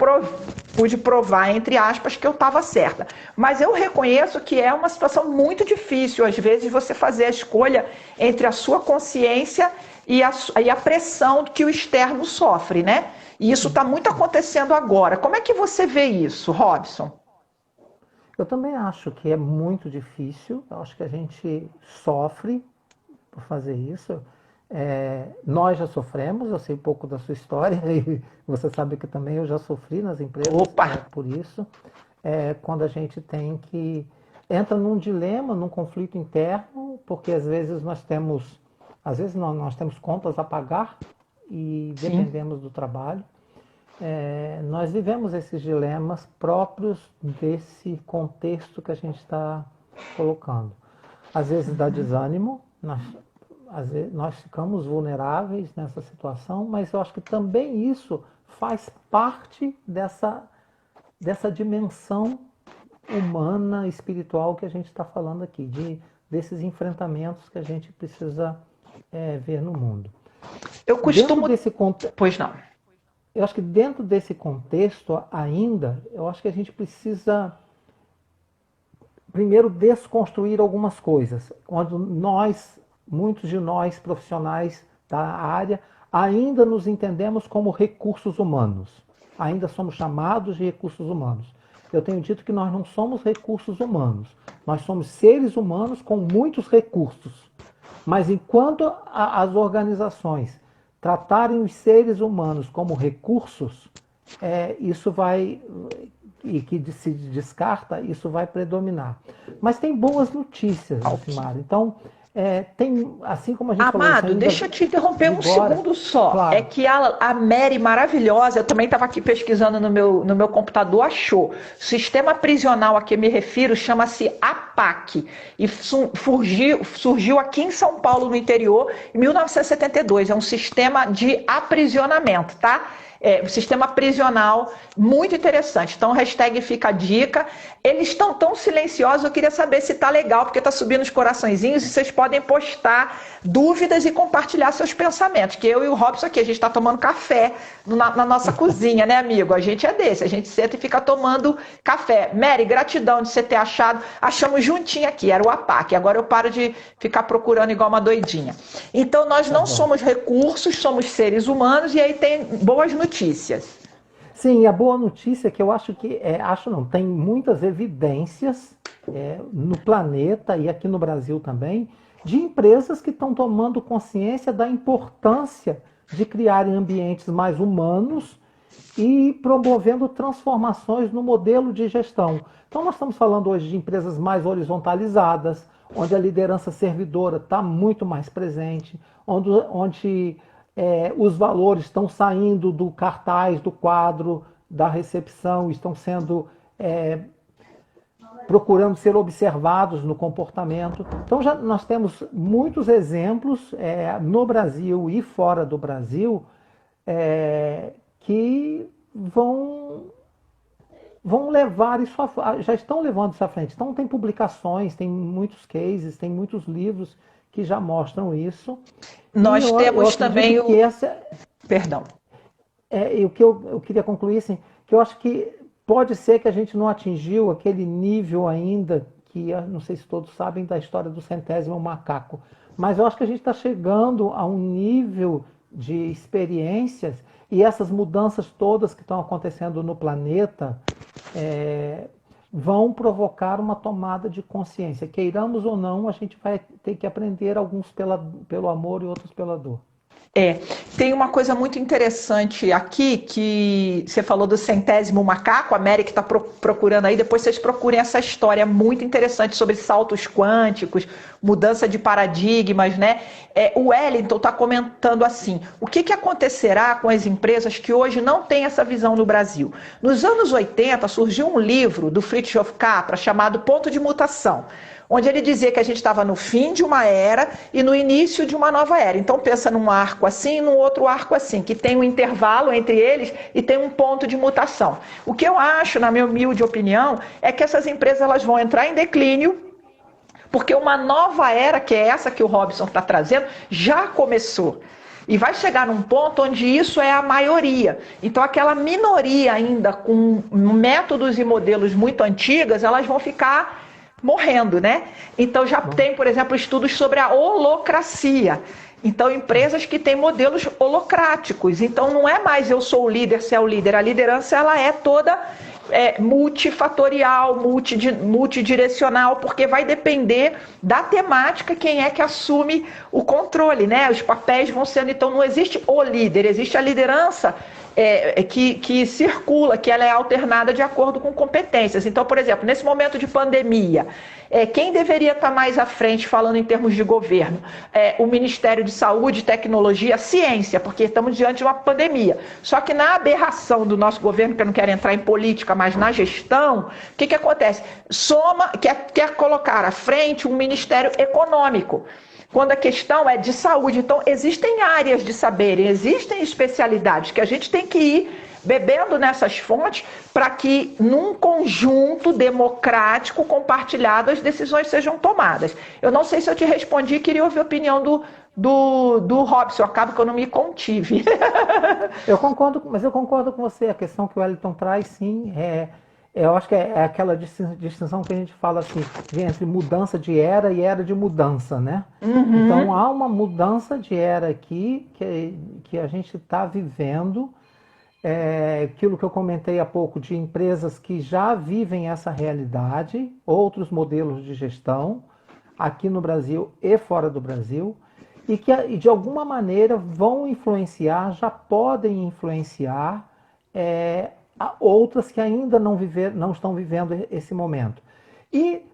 pude provar, entre aspas, que eu estava certa. Mas eu reconheço que é uma situação muito difícil, às vezes, você fazer a escolha entre a sua consciência e a pressão que o externo sofre, né? E isso está muito acontecendo agora. Como é que você vê isso, Robson? Eu também acho que é muito difícil. Eu acho que a gente sofre por fazer isso. Nós já sofremos, eu sei um pouco da sua história, e você sabe que também eu já sofri nas empresas por isso. Quando a gente entra num dilema, num conflito interno, porque às vezes nós temos contas a pagar e dependemos do trabalho. Nós vivemos esses dilemas próprios desse contexto que a gente está colocando. Às vezes dá desânimo, às vezes nós ficamos vulneráveis nessa situação, mas eu acho que também isso faz parte dessa dimensão humana, espiritual que a gente está falando aqui, desses enfrentamentos que a gente precisa ver no mundo. Eu costumo... Pois não. Eu acho que dentro desse contexto ainda, eu acho que a gente precisa primeiro desconstruir algumas coisas, onde muitos de nós profissionais da área, ainda nos entendemos como recursos humanos. Ainda somos chamados de recursos humanos. Eu tenho dito que nós não somos recursos humanos. Nós somos seres humanos com muitos recursos. Mas enquanto as organizações tratarem os seres humanos como recursos, isso vai, e que se descarta, isso vai predominar. Mas tem boas notícias, Lucimara. Então, tem, assim como a gente falou... Amado, deixa eu te interromper um segundo só. Claro. É que a Mary, maravilhosa, eu também estava aqui pesquisando no meu computador, achou. Sistema prisional a que me refiro chama-se APAC. E surgiu aqui em São Paulo, no interior, em 1972. É um sistema de aprisionamento, tá? Um sistema prisional muito interessante. Então, hashtag fica a dica. Eles estão tão silenciosos, eu queria saber se tá legal, porque tá subindo os coraçõezinhos e vocês podem postar dúvidas e compartilhar seus pensamentos. Que eu e o Robson aqui, a gente está tomando café na nossa cozinha, né, amigo? A gente é desse, a gente senta e fica tomando café. Mary, gratidão de você ter achado. Achamos juntinho aqui, era o APAC. Agora eu paro de ficar procurando igual uma doidinha. Então, nós não somos recursos, somos seres humanos, e aí tem boas notícias. Sim, a boa notícia é que eu acho que, tem muitas evidências no planeta e aqui no Brasil também, de empresas que estão tomando consciência da importância de criarem ambientes mais humanos e promovendo transformações no modelo de gestão. Então nós estamos falando hoje de empresas mais horizontalizadas, onde a liderança servidora está muito mais presente, onde os valores estão saindo do cartaz, do quadro, da recepção, estão sendo procurando ser observados no comportamento. Então nós temos muitos exemplos no Brasil e fora do Brasil que vão levar isso já estão levando isso à frente. Então tem publicações, tem muitos cases, tem muitos livros que já mostram isso. Nós temos também o... Perdão. O que eu queria concluir, assim, que eu acho que pode ser que a gente não atingiu aquele nível ainda, que não sei se todos sabem da história do centésimo macaco, mas eu acho que a gente está chegando a um nível de experiências e essas mudanças todas que estão acontecendo no planeta vão provocar uma tomada de consciência. Queiramos ou não, a gente vai ter que aprender, alguns pelo amor e outros pela dor. Tem uma coisa muito interessante aqui, que você falou do centésimo macaco, a Mary que está procurando aí, depois vocês procurem essa história muito interessante sobre saltos quânticos, mudança de paradigmas, né? O Wellington está comentando assim, o que acontecerá com as empresas que hoje não têm essa visão no Brasil? Nos anos 80 surgiu um livro do Fritjof Capra chamado Ponto de Mutação, onde ele dizia que a gente estava no fim de uma era e no início de uma nova era. Então pensa num arco assim e num outro arco assim, que tem um intervalo entre eles e tem um ponto de mutação. O que eu acho, na minha humilde opinião, é que essas empresas elas vão entrar em declínio, Porque uma nova era, que é essa que o Robson está trazendo, já começou. E vai chegar num ponto onde isso é a maioria. Então, aquela minoria ainda com métodos e modelos muito antigos, elas vão ficar morrendo, né? Então, já tem, por exemplo, estudos sobre a holocracia. Então, empresas que têm modelos holocráticos. Então, não é mais eu sou o líder, você é o líder. A liderança, ela é toda multifatorial, multidirecional, porque vai depender da temática quem é que assume o controle, né? Os papéis vão sendo... Então, não existe o líder, existe a liderança que circula, que ela é alternada de acordo com competências. Então, por exemplo, nesse momento de pandemia, quem deveria estar mais à frente, falando em termos de governo? O Ministério de Saúde, Tecnologia, Ciência, porque estamos diante de uma pandemia. Só que na aberração do nosso governo, que eu não quero entrar em política, mas na gestão, o que acontece? Quer colocar à frente um Ministério Econômico, quando a questão é de saúde. Então, existem áreas de saber, existem especialidades que a gente tem que ir bebendo nessas fontes para que, num conjunto democrático, compartilhado, as decisões sejam tomadas. Eu não sei se eu te respondi, queria ouvir a opinião do Robson, acaba que eu não me contive. Eu concordo, mas eu concordo com você, a questão que o Wellington traz, sim, eu acho que é aquela distinção que a gente fala assim, entre mudança de era e era de mudança, né? Uhum. Então há uma mudança de era aqui que a gente está vivendo, aquilo que eu comentei há pouco de empresas que já vivem essa realidade, outros modelos de gestão, aqui no Brasil e fora do Brasil, e que de alguma maneira vão influenciar, já podem influenciar outras que ainda não estão vivendo esse momento. E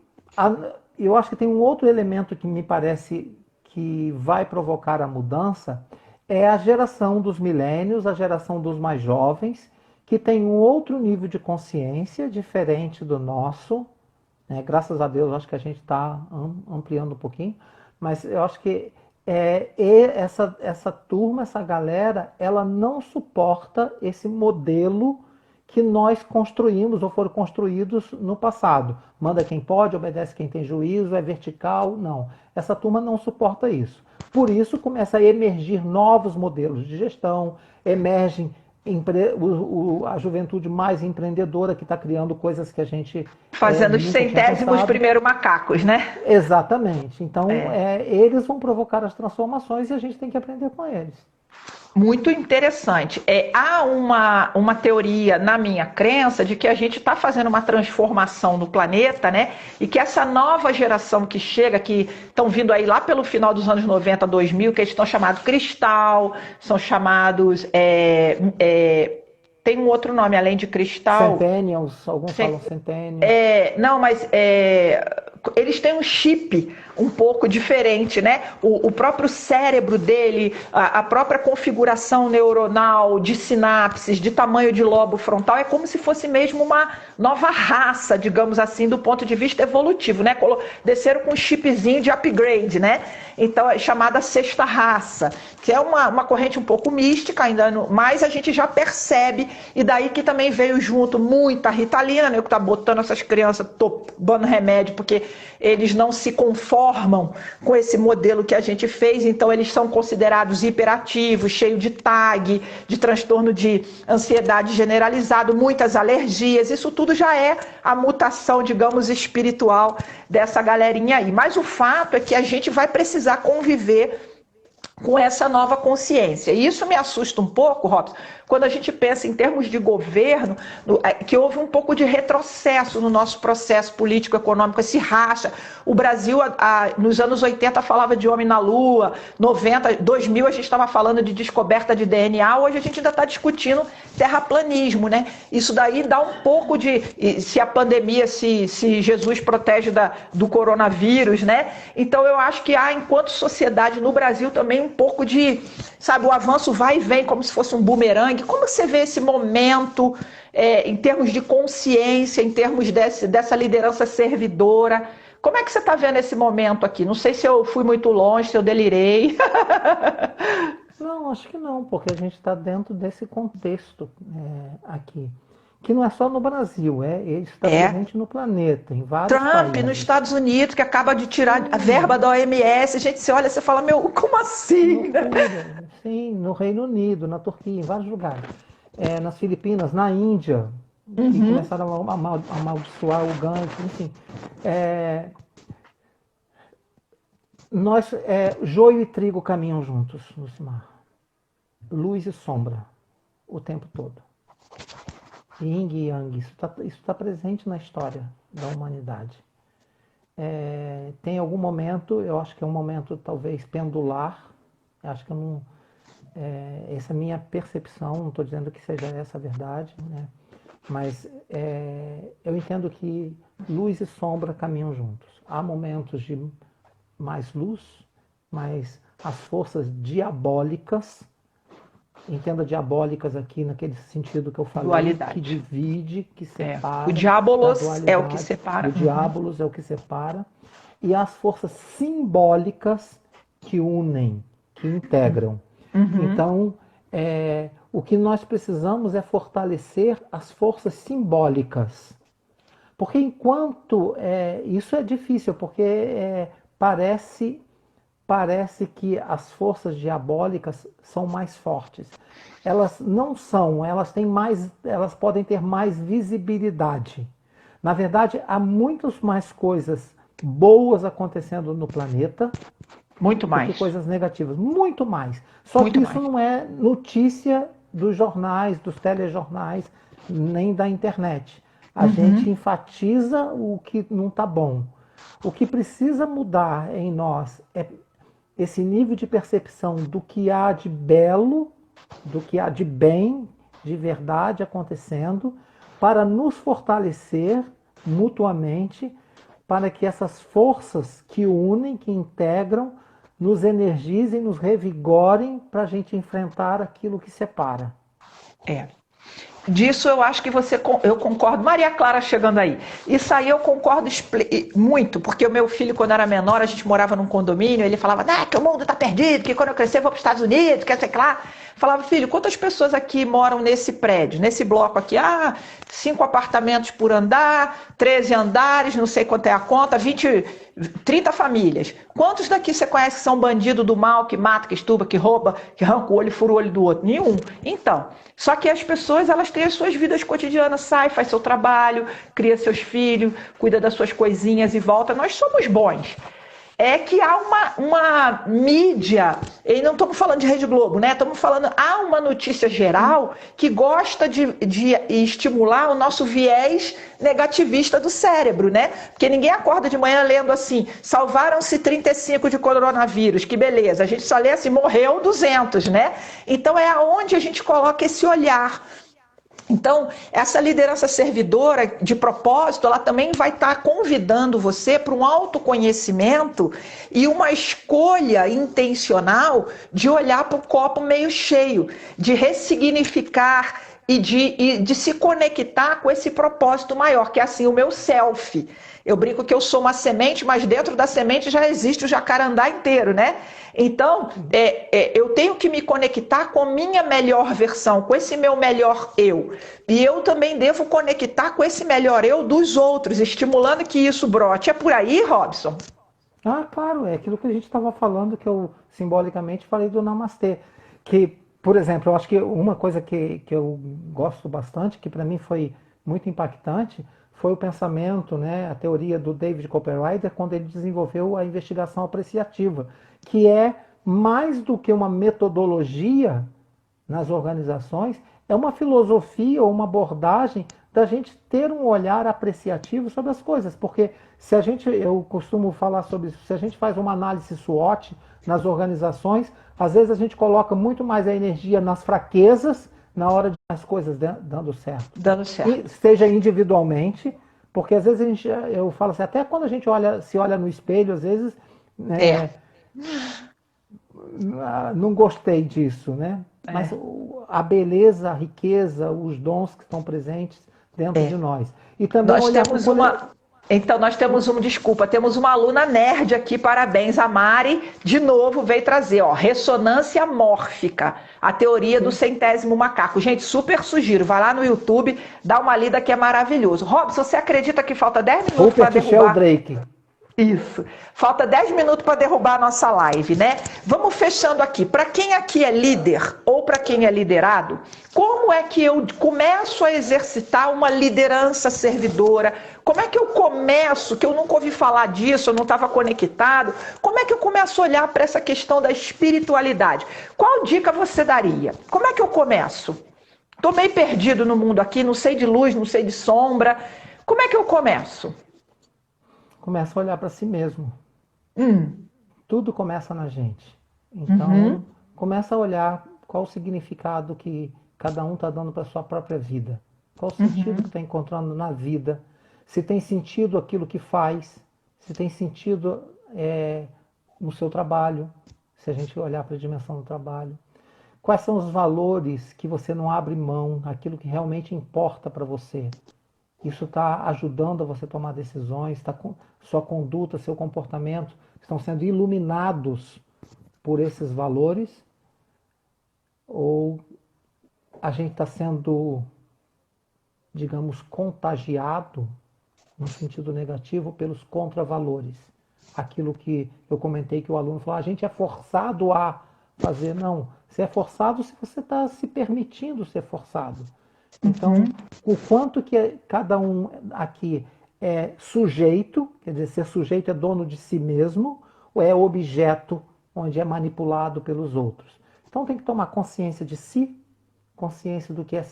eu acho que tem um outro elemento que me parece que vai provocar a mudança, é a geração dos milênios, a geração dos mais jovens, que tem um outro nível de consciência diferente do nosso, né? Graças a Deus, acho que a gente está ampliando um pouquinho, mas eu acho que essa turma, essa galera, ela não suporta esse modelo que nós construímos ou foram construídos no passado. Manda quem pode, obedece quem tem juízo, é vertical. Não. Essa turma não suporta isso. Por isso começa a emergir novos modelos de gestão, emergem a juventude mais empreendedora que está criando coisas que a gente... Fazendo os centésimos primeiro macacos, né? Exatamente. Então, eles vão provocar as transformações e a gente tem que aprender com eles. Muito interessante. Há uma teoria, na minha crença, de que a gente está fazendo uma transformação no planeta, né? E que essa nova geração que chega, que estão vindo aí lá pelo final dos anos 90, 2000, que eles estão chamados cristal, são chamados... tem um outro nome além de cristal. Centennials, alguns falam centennials. Não, mas eles têm um chip um pouco diferente, né? O próprio cérebro dele, a própria configuração neuronal de sinapses, de tamanho de lobo frontal, é como se fosse mesmo uma nova raça, digamos assim, do ponto de vista evolutivo, né? Desceram com um chipzinho de upgrade, né? Então é chamada sexta raça, que é uma corrente um pouco mística ainda, mas a gente já percebe, e daí que também veio junto muita Ritalina, né? Que tá botando essas crianças tomando remédio, porque eles não se conformam com esse modelo que a gente fez, então eles são considerados hiperativos, cheios de TAG, de transtorno de ansiedade generalizado, muitas alergias, isso tudo já é a mutação, digamos, espiritual dessa galerinha aí. Mas o fato é que a gente vai precisar conviver com essa nova consciência. E isso me assusta um pouco, Robson, quando a gente pensa em termos de governo, que houve um pouco de retrocesso no nosso processo político-econômico, esse racha. O Brasil, nos anos 80, falava de homem na lua, 90, 2000 a gente estava falando de descoberta de DNA, hoje a gente ainda está discutindo terraplanismo, né? Isso daí dá um pouco de... Se a pandemia, se Jesus protege do coronavírus, né? Então eu acho que há, enquanto sociedade no Brasil, também um pouco de... Sabe, o avanço vai e vem como se fosse um bumerangue. Como você vê esse momento em termos de consciência, em termos dessa liderança servidora? Como é que você está vendo esse momento aqui? Não sei se eu fui muito longe, se eu delirei. Não, acho que não, porque a gente está dentro desse contexto aqui. que não é só no Brasil, isso está presente no planeta, em vários Trump países. nos Estados Unidos, que acaba de tirar a verba da OMS, gente, você olha, você fala, meu, como assim? Loucura. Sim, no Reino Unido, na Turquia, em vários lugares. Nas Filipinas, na Índia, que começaram a amaldiçoar o Ganges, enfim. Joio e trigo caminham juntos no mar. Luz e sombra, o tempo todo. Yin e Yang, isso tá presente na história da humanidade. Tem algum momento, eu acho que é um momento talvez pendular, acho que eu não, essa é a minha percepção, não estou dizendo que seja essa a verdade, né? Mas eu entendo que luz e sombra caminham juntos. Há momentos de mais luz, mas as forças diabólicas, entenda diabólicas aqui naquele sentido que eu falei, dualidade. Que divide, que separa. O diabolos é o que separa. O diabolos é o que separa. E as forças simbólicas que unem, que integram. Então, o que nós precisamos é fortalecer as forças simbólicas. Porque enquanto... isso é difícil, porque parece que as forças diabólicas são mais fortes. Elas não são, elas podem ter mais visibilidade. Na verdade, há muitas mais coisas boas acontecendo no planeta muito mais do que coisas negativas. Muito mais. Só que isso não é notícia dos jornais, dos telejornais, nem da internet. A gente enfatiza o que não está bom. O que precisa mudar em nós é esse nível de percepção do que há de belo, do que há de bem, de verdade acontecendo, para nos fortalecer mutuamente, para que essas forças que unem, que integram, nos energizem, nos revigorem para a gente enfrentar aquilo que separa. Disso eu acho que eu concordo. Maria Clara chegando aí. Isso aí eu concordo muito, porque o meu filho, quando era menor, a gente morava num condomínio, ele falava, que o mundo está perdido, que quando eu crescer eu vou para os Estados Unidos, que sei lá. Falava, filho, quantas pessoas aqui moram nesse prédio, nesse bloco aqui? 5 apartamentos por andar, 13 andares, não sei quanto é a conta, 30 famílias. Quantos daqui você conhece que são bandidos do mal, que mata, que estupra, que rouba, que arranca o olho e fura o olho do outro? Nenhum. Então, só que as pessoas, elas têm as suas vidas cotidianas, sai, faz seu trabalho, cria seus filhos, cuida das suas coisinhas e volta. Nós somos bons. É que há uma mídia, e não estamos falando de Rede Globo, né? Estamos falando, há uma notícia geral que gosta de estimular o nosso viés negativista do cérebro, né? Porque ninguém acorda de manhã lendo assim, salvaram-se 35 de coronavírus, que beleza. A gente só lê assim, morreu 200, né? Então é aonde a gente coloca esse olhar. Então, essa liderança servidora de propósito, ela também vai estar convidando você para um autoconhecimento e uma escolha intencional de olhar para o copo meio cheio, de ressignificar e de se conectar com esse propósito maior, que é assim, o meu self. Eu brinco que eu sou uma semente, mas dentro da semente já existe o jacarandá inteiro, né? Então, eu tenho que me conectar com a minha melhor versão, com esse meu melhor eu. E eu também devo conectar com esse melhor eu dos outros, estimulando que isso brote. É por aí, Robson? Claro, é aquilo que a gente estava falando, que eu simbolicamente falei do Namastê. Que, por exemplo, eu acho que uma coisa que eu gosto bastante, que para mim foi muito impactante, foi o pensamento, né, a teoria do David Copperrider, quando ele desenvolveu a investigação apreciativa, que é mais do que uma metodologia nas organizações, é uma filosofia ou uma abordagem da gente ter um olhar apreciativo sobre as coisas, porque eu costumo falar sobre isso, se a gente faz uma análise SWOT nas organizações, às vezes a gente coloca muito mais a energia nas fraquezas na hora de as coisas dando certo. E seja individualmente, porque às vezes eu falo assim, até quando a gente se olha no espelho, às vezes não gostei disso, né? Mas a beleza, a riqueza, os dons que estão presentes dentro de nós. E também nós temos Então, nós temos temos uma aluna nerd aqui, parabéns, a Mari, de novo veio trazer, ó, ressonância mórfica, a teoria do centésimo macaco. Gente, super sugiro, vai lá no YouTube, dá uma lida que é maravilhoso. Robson, você acredita que falta 10 minutos para derrubar? Sheldrake. Isso. Falta 10 minutos para derrubar a nossa live, né? Vamos fechando aqui. Para quem aqui é líder ou para quem é liderado, como é que eu começo a exercitar uma liderança servidora? Como é que eu começo, que eu nunca ouvi falar disso, eu não estava conectado, como é que eu começo a olhar para essa questão da espiritualidade? Qual dica você daria? Como é que eu começo? Estou meio perdido no mundo aqui, não sei de luz, não sei de sombra. Como é que eu começo? Começa a olhar para si mesmo. Tudo começa na gente. Então, começa a olhar qual o significado que cada um está dando para a sua própria vida. Qual o sentido que está encontrando na vida. Se tem sentido aquilo que faz. Se tem sentido no seu trabalho. Se a gente olhar para a dimensão do trabalho. Quais são os valores que você não abre mão. Aquilo que realmente importa para você. Isso está ajudando a você tomar decisões, sua conduta, seu comportamento estão sendo iluminados por esses valores? Ou a gente está sendo, digamos, contagiado, no sentido negativo, pelos contravalores? Aquilo que eu comentei que o aluno falou, a gente é forçado a fazer. Não, você é forçado se você está se permitindo ser forçado. Então, o quanto que cada um aqui é sujeito, quer dizer, ser sujeito é dono de si mesmo, ou é objeto onde é manipulado pelos outros. Então tem que tomar consciência de si, consciência do que é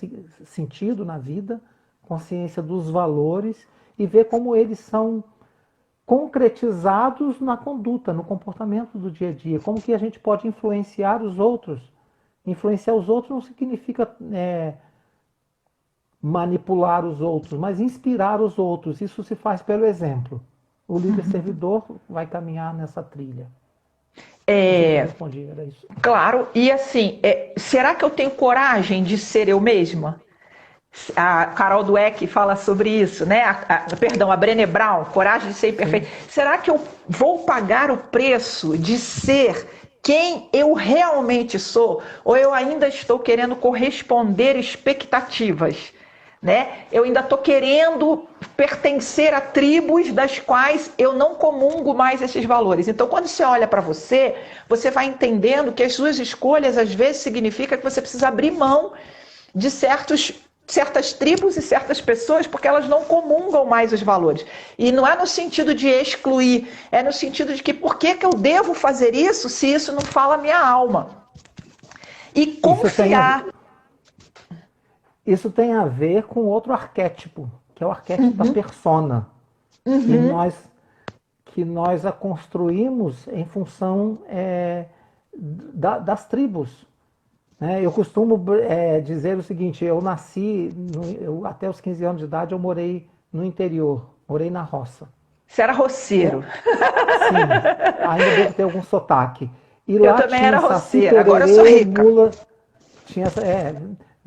sentido na vida, consciência dos valores e ver como eles são concretizados na conduta, no comportamento do dia a dia. Como que a gente pode influenciar os outros. Influenciar os outros não significa manipular os outros, mas inspirar os outros. Isso se faz pelo exemplo. O líder servidor vai caminhar nessa trilha. Respondi, era isso. Claro, e assim, será que eu tenho coragem de ser eu mesma? A Carol Dweck fala sobre isso, né? A Brené Brown, coragem de ser imperfeito. Será que eu vou pagar o preço de ser quem eu realmente sou? Ou eu ainda estou querendo corresponder expectativas? Né? Eu ainda estou querendo pertencer a tribos das quais eu não comungo mais esses valores. Então, quando você olha para você, você vai entendendo que as suas escolhas, às vezes, significa que você precisa abrir mão de certas tribos e certas pessoas, porque elas não comungam mais os valores. E não é no sentido de excluir, é no sentido de que por que eu devo fazer isso se isso não fala a minha alma? E confiar... Isso tem a ver com outro arquétipo, que é o arquétipo da persona, que nós a construímos em função das tribos. Né? Eu costumo dizer o seguinte, eu nasci, até os 15 anos de idade eu morei no interior, morei na roça. Você era roceiro. Sim, ainda devo ter algum sotaque. E eu lá também tinha era saci, roceiro, pererê, agora eu sou rica. Mula, tinha...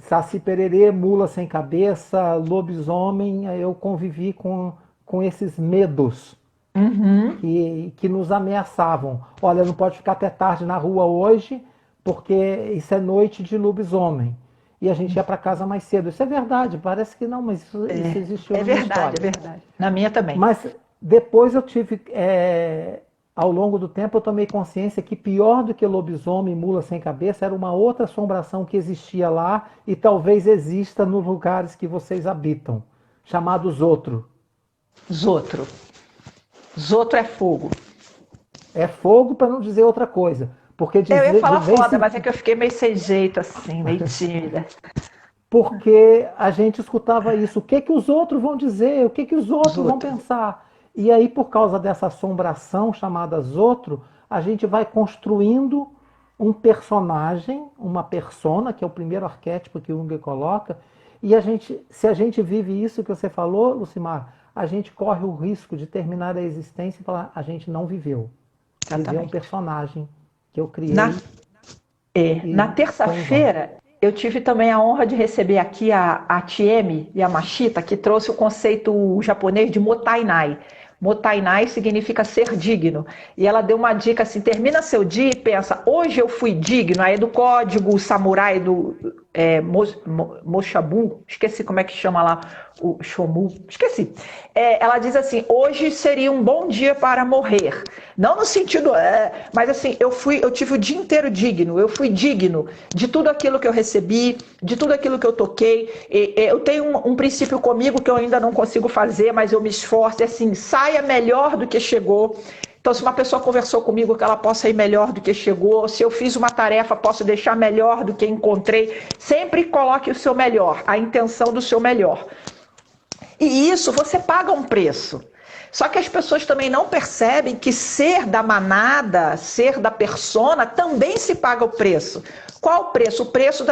Saci pererê, mula sem cabeça, lobisomem, eu convivi com esses medos que nos ameaçavam. Olha, não pode ficar até tarde na rua hoje, porque isso é noite de lobisomem. E a gente ia para casa mais cedo. Isso é verdade, parece que não, mas isso existiu na minha história. É verdade. Na minha também. Mas depois eu tive... Ao longo do tempo eu tomei consciência que pior do que lobisomem e mula sem cabeça era uma outra assombração que existia lá e talvez exista nos lugares que vocês habitam, chamados Zotro. Zotro. Zotro é fogo. É fogo para não dizer outra coisa. Porque eu ia falar foda, mas é que eu fiquei meio sem jeito assim, meio tímida. Porque a gente escutava isso. O que os outros vão dizer? O que os outros vão pensar? E aí, por causa dessa assombração chamada Zotro, a gente vai construindo um personagem, uma persona, que é o primeiro arquétipo que o Jung coloca, e se a gente vive isso que você falou, Lucimar, a gente corre o risco de terminar a existência e falar, a gente não viveu. Viveu um personagem que eu criei. Na terça-feira, Eu tive também a honra de receber aqui a Tiemi Yamashita, que trouxe o conceito japonês de motainai. Motainai significa ser digno. E ela deu uma dica assim, termina seu dia e pensa, hoje eu fui digno. Aí é do código samurai do Moshabu, esqueci como é que chama lá, o Shomu, esqueci. Ela diz assim, hoje seria um bom dia para morrer. Não no sentido, mas assim, eu tive o dia inteiro digno, eu fui digno de tudo aquilo que eu recebi, de tudo aquilo que eu toquei. Eu tenho um princípio comigo que eu ainda não consigo fazer, mas eu me esforço, assim, saia melhor do que chegou. Então, se uma pessoa conversou comigo, que ela possa ir melhor do que chegou. Se eu fiz uma tarefa, posso deixar melhor do que encontrei. Sempre coloque o seu melhor, a intenção do seu melhor. E isso você paga um preço. Só que as pessoas também não percebem que ser da manada, ser da persona, também se paga o preço. Qual o preço? O preço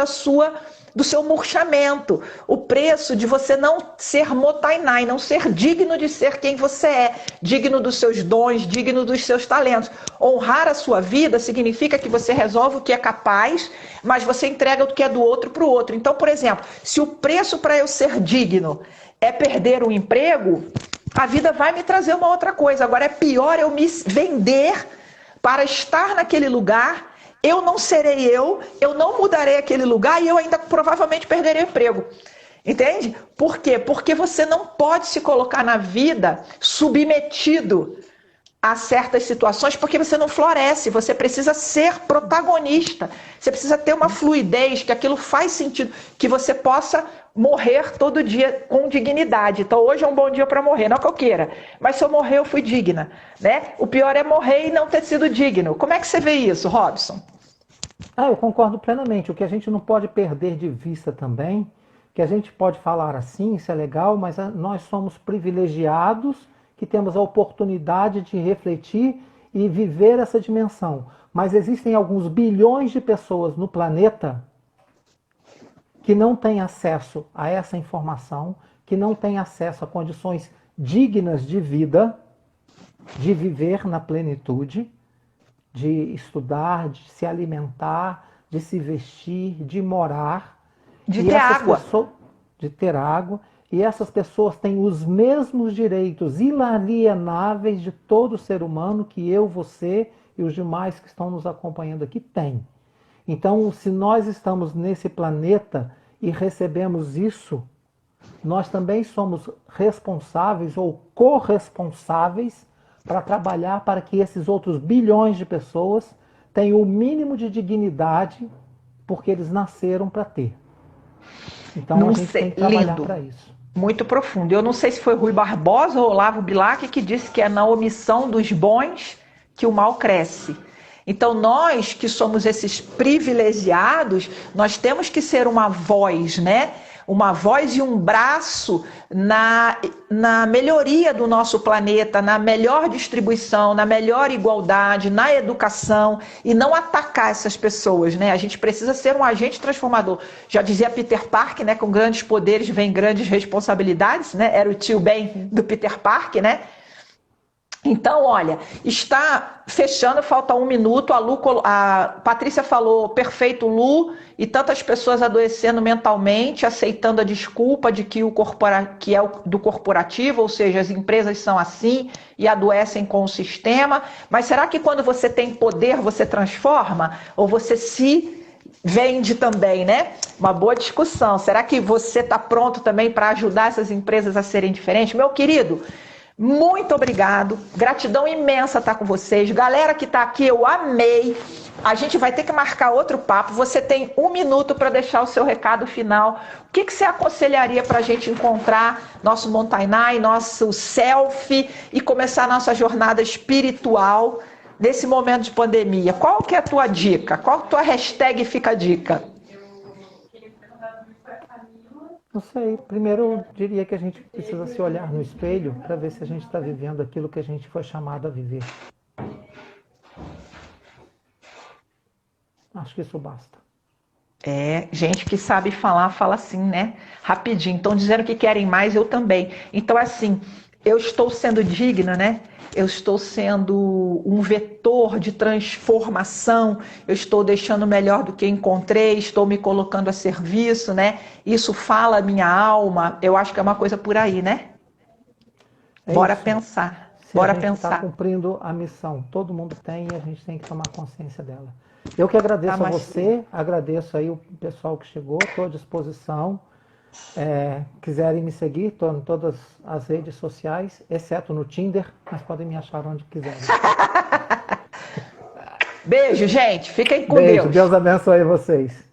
do seu murchamento, o preço de você não ser motainai, não ser digno de ser quem você é, digno dos seus dons, digno dos seus talentos. Honrar a sua vida significa que você resolve o que é capaz, mas você entrega o que é do outro para o outro. Então, por exemplo, se o preço para eu ser digno é perder um emprego, a vida vai me trazer uma outra coisa. Agora é pior eu me vender para estar naquele lugar. Eu não serei eu não mudarei aquele lugar e eu ainda provavelmente perderei o emprego. Entende? Por quê? Porque você não pode se colocar na vida submetido a certas situações porque você não floresce, você precisa ser protagonista, você precisa ter uma fluidez, que aquilo faz sentido, que você possa morrer todo dia com dignidade. Então hoje é um bom dia para morrer, não que eu queira, mas se eu morrer eu fui digna, né? O pior é morrer e não ter sido digno. Como é que você vê isso, Robson? Eu concordo plenamente. O que a gente não pode perder de vista também, que a gente pode falar assim, isso é legal, mas nós somos privilegiados que temos a oportunidade de refletir e viver essa dimensão. Mas existem alguns bilhões de pessoas no planeta que não têm acesso a essa informação, que não têm acesso a condições dignas de vida, de viver na plenitude, de estudar, de se alimentar, de se vestir, de morar. De ter água. De ter água. E essas pessoas têm os mesmos direitos inalienáveis de todo ser humano que eu, você e os demais que estão nos acompanhando aqui têm. Então, se nós estamos nesse planeta e recebemos isso, nós também somos responsáveis ou corresponsáveis para trabalhar para que esses outros bilhões de pessoas tenham o mínimo de dignidade porque eles nasceram para ter. Então, a gente tem que trabalhar para isso. Muito profundo. Eu não sei se foi Rui Barbosa ou Olavo Bilac que disse que é na omissão dos bons que o mal cresce. Então nós que somos esses privilegiados, nós temos que ser uma voz, né? Uma voz e um braço na melhoria do nosso planeta, na melhor distribuição, na melhor igualdade, na educação, e não atacar essas pessoas, né? A gente precisa ser um agente transformador. Já dizia Peter Parker, né? Com grandes poderes vem grandes responsabilidades, né? Era o tio Ben do Peter Parker, né? Então, olha, está fechando, falta 1 minuto. A Patrícia falou, perfeito, Lu, e tantas pessoas adoecendo mentalmente, aceitando a desculpa de que que é do corporativo, ou seja, as empresas são assim e adoecem com o sistema. Mas será que quando você tem poder, você transforma? Ou você se vende também, né? Uma boa discussão. Será que você está pronto também para ajudar essas empresas a serem diferentes? Meu querido, muito obrigado, gratidão imensa estar com vocês. Galera que está aqui, eu amei. A gente vai ter que marcar outro papo. Você tem 1 minuto para deixar o seu recado final. O que você aconselharia para a gente encontrar nosso Montainai, nosso self e começar a nossa jornada espiritual nesse momento de pandemia? Qual que é a tua dica? Qual a tua hashtag fica a dica? Não sei, primeiro eu diria que a gente precisa se olhar no espelho para ver se a gente está vivendo aquilo que a gente foi chamado a viver. Acho que isso basta. Gente que sabe falar, fala assim, né? Rapidinho. Então, dizendo que querem mais, eu também. Então, assim, eu estou sendo digna, né? eu estou sendo um vetor de transformação, eu estou deixando melhor do que encontrei, estou me colocando a serviço, né? Isso fala a minha alma, eu acho que é uma coisa por aí, né? Bora pensar, bora pensar. Se a gente está cumprindo a missão, todo mundo tem e a gente tem que tomar consciência dela. Eu que agradeço a você, agradeço aí o pessoal que chegou, estou à disposição. Quiserem me seguir, estou em todas as redes sociais, exceto no Tinder, mas podem me achar onde quiserem. Beijo, gente. Fiquem com Beijo, Deus. Deus abençoe vocês.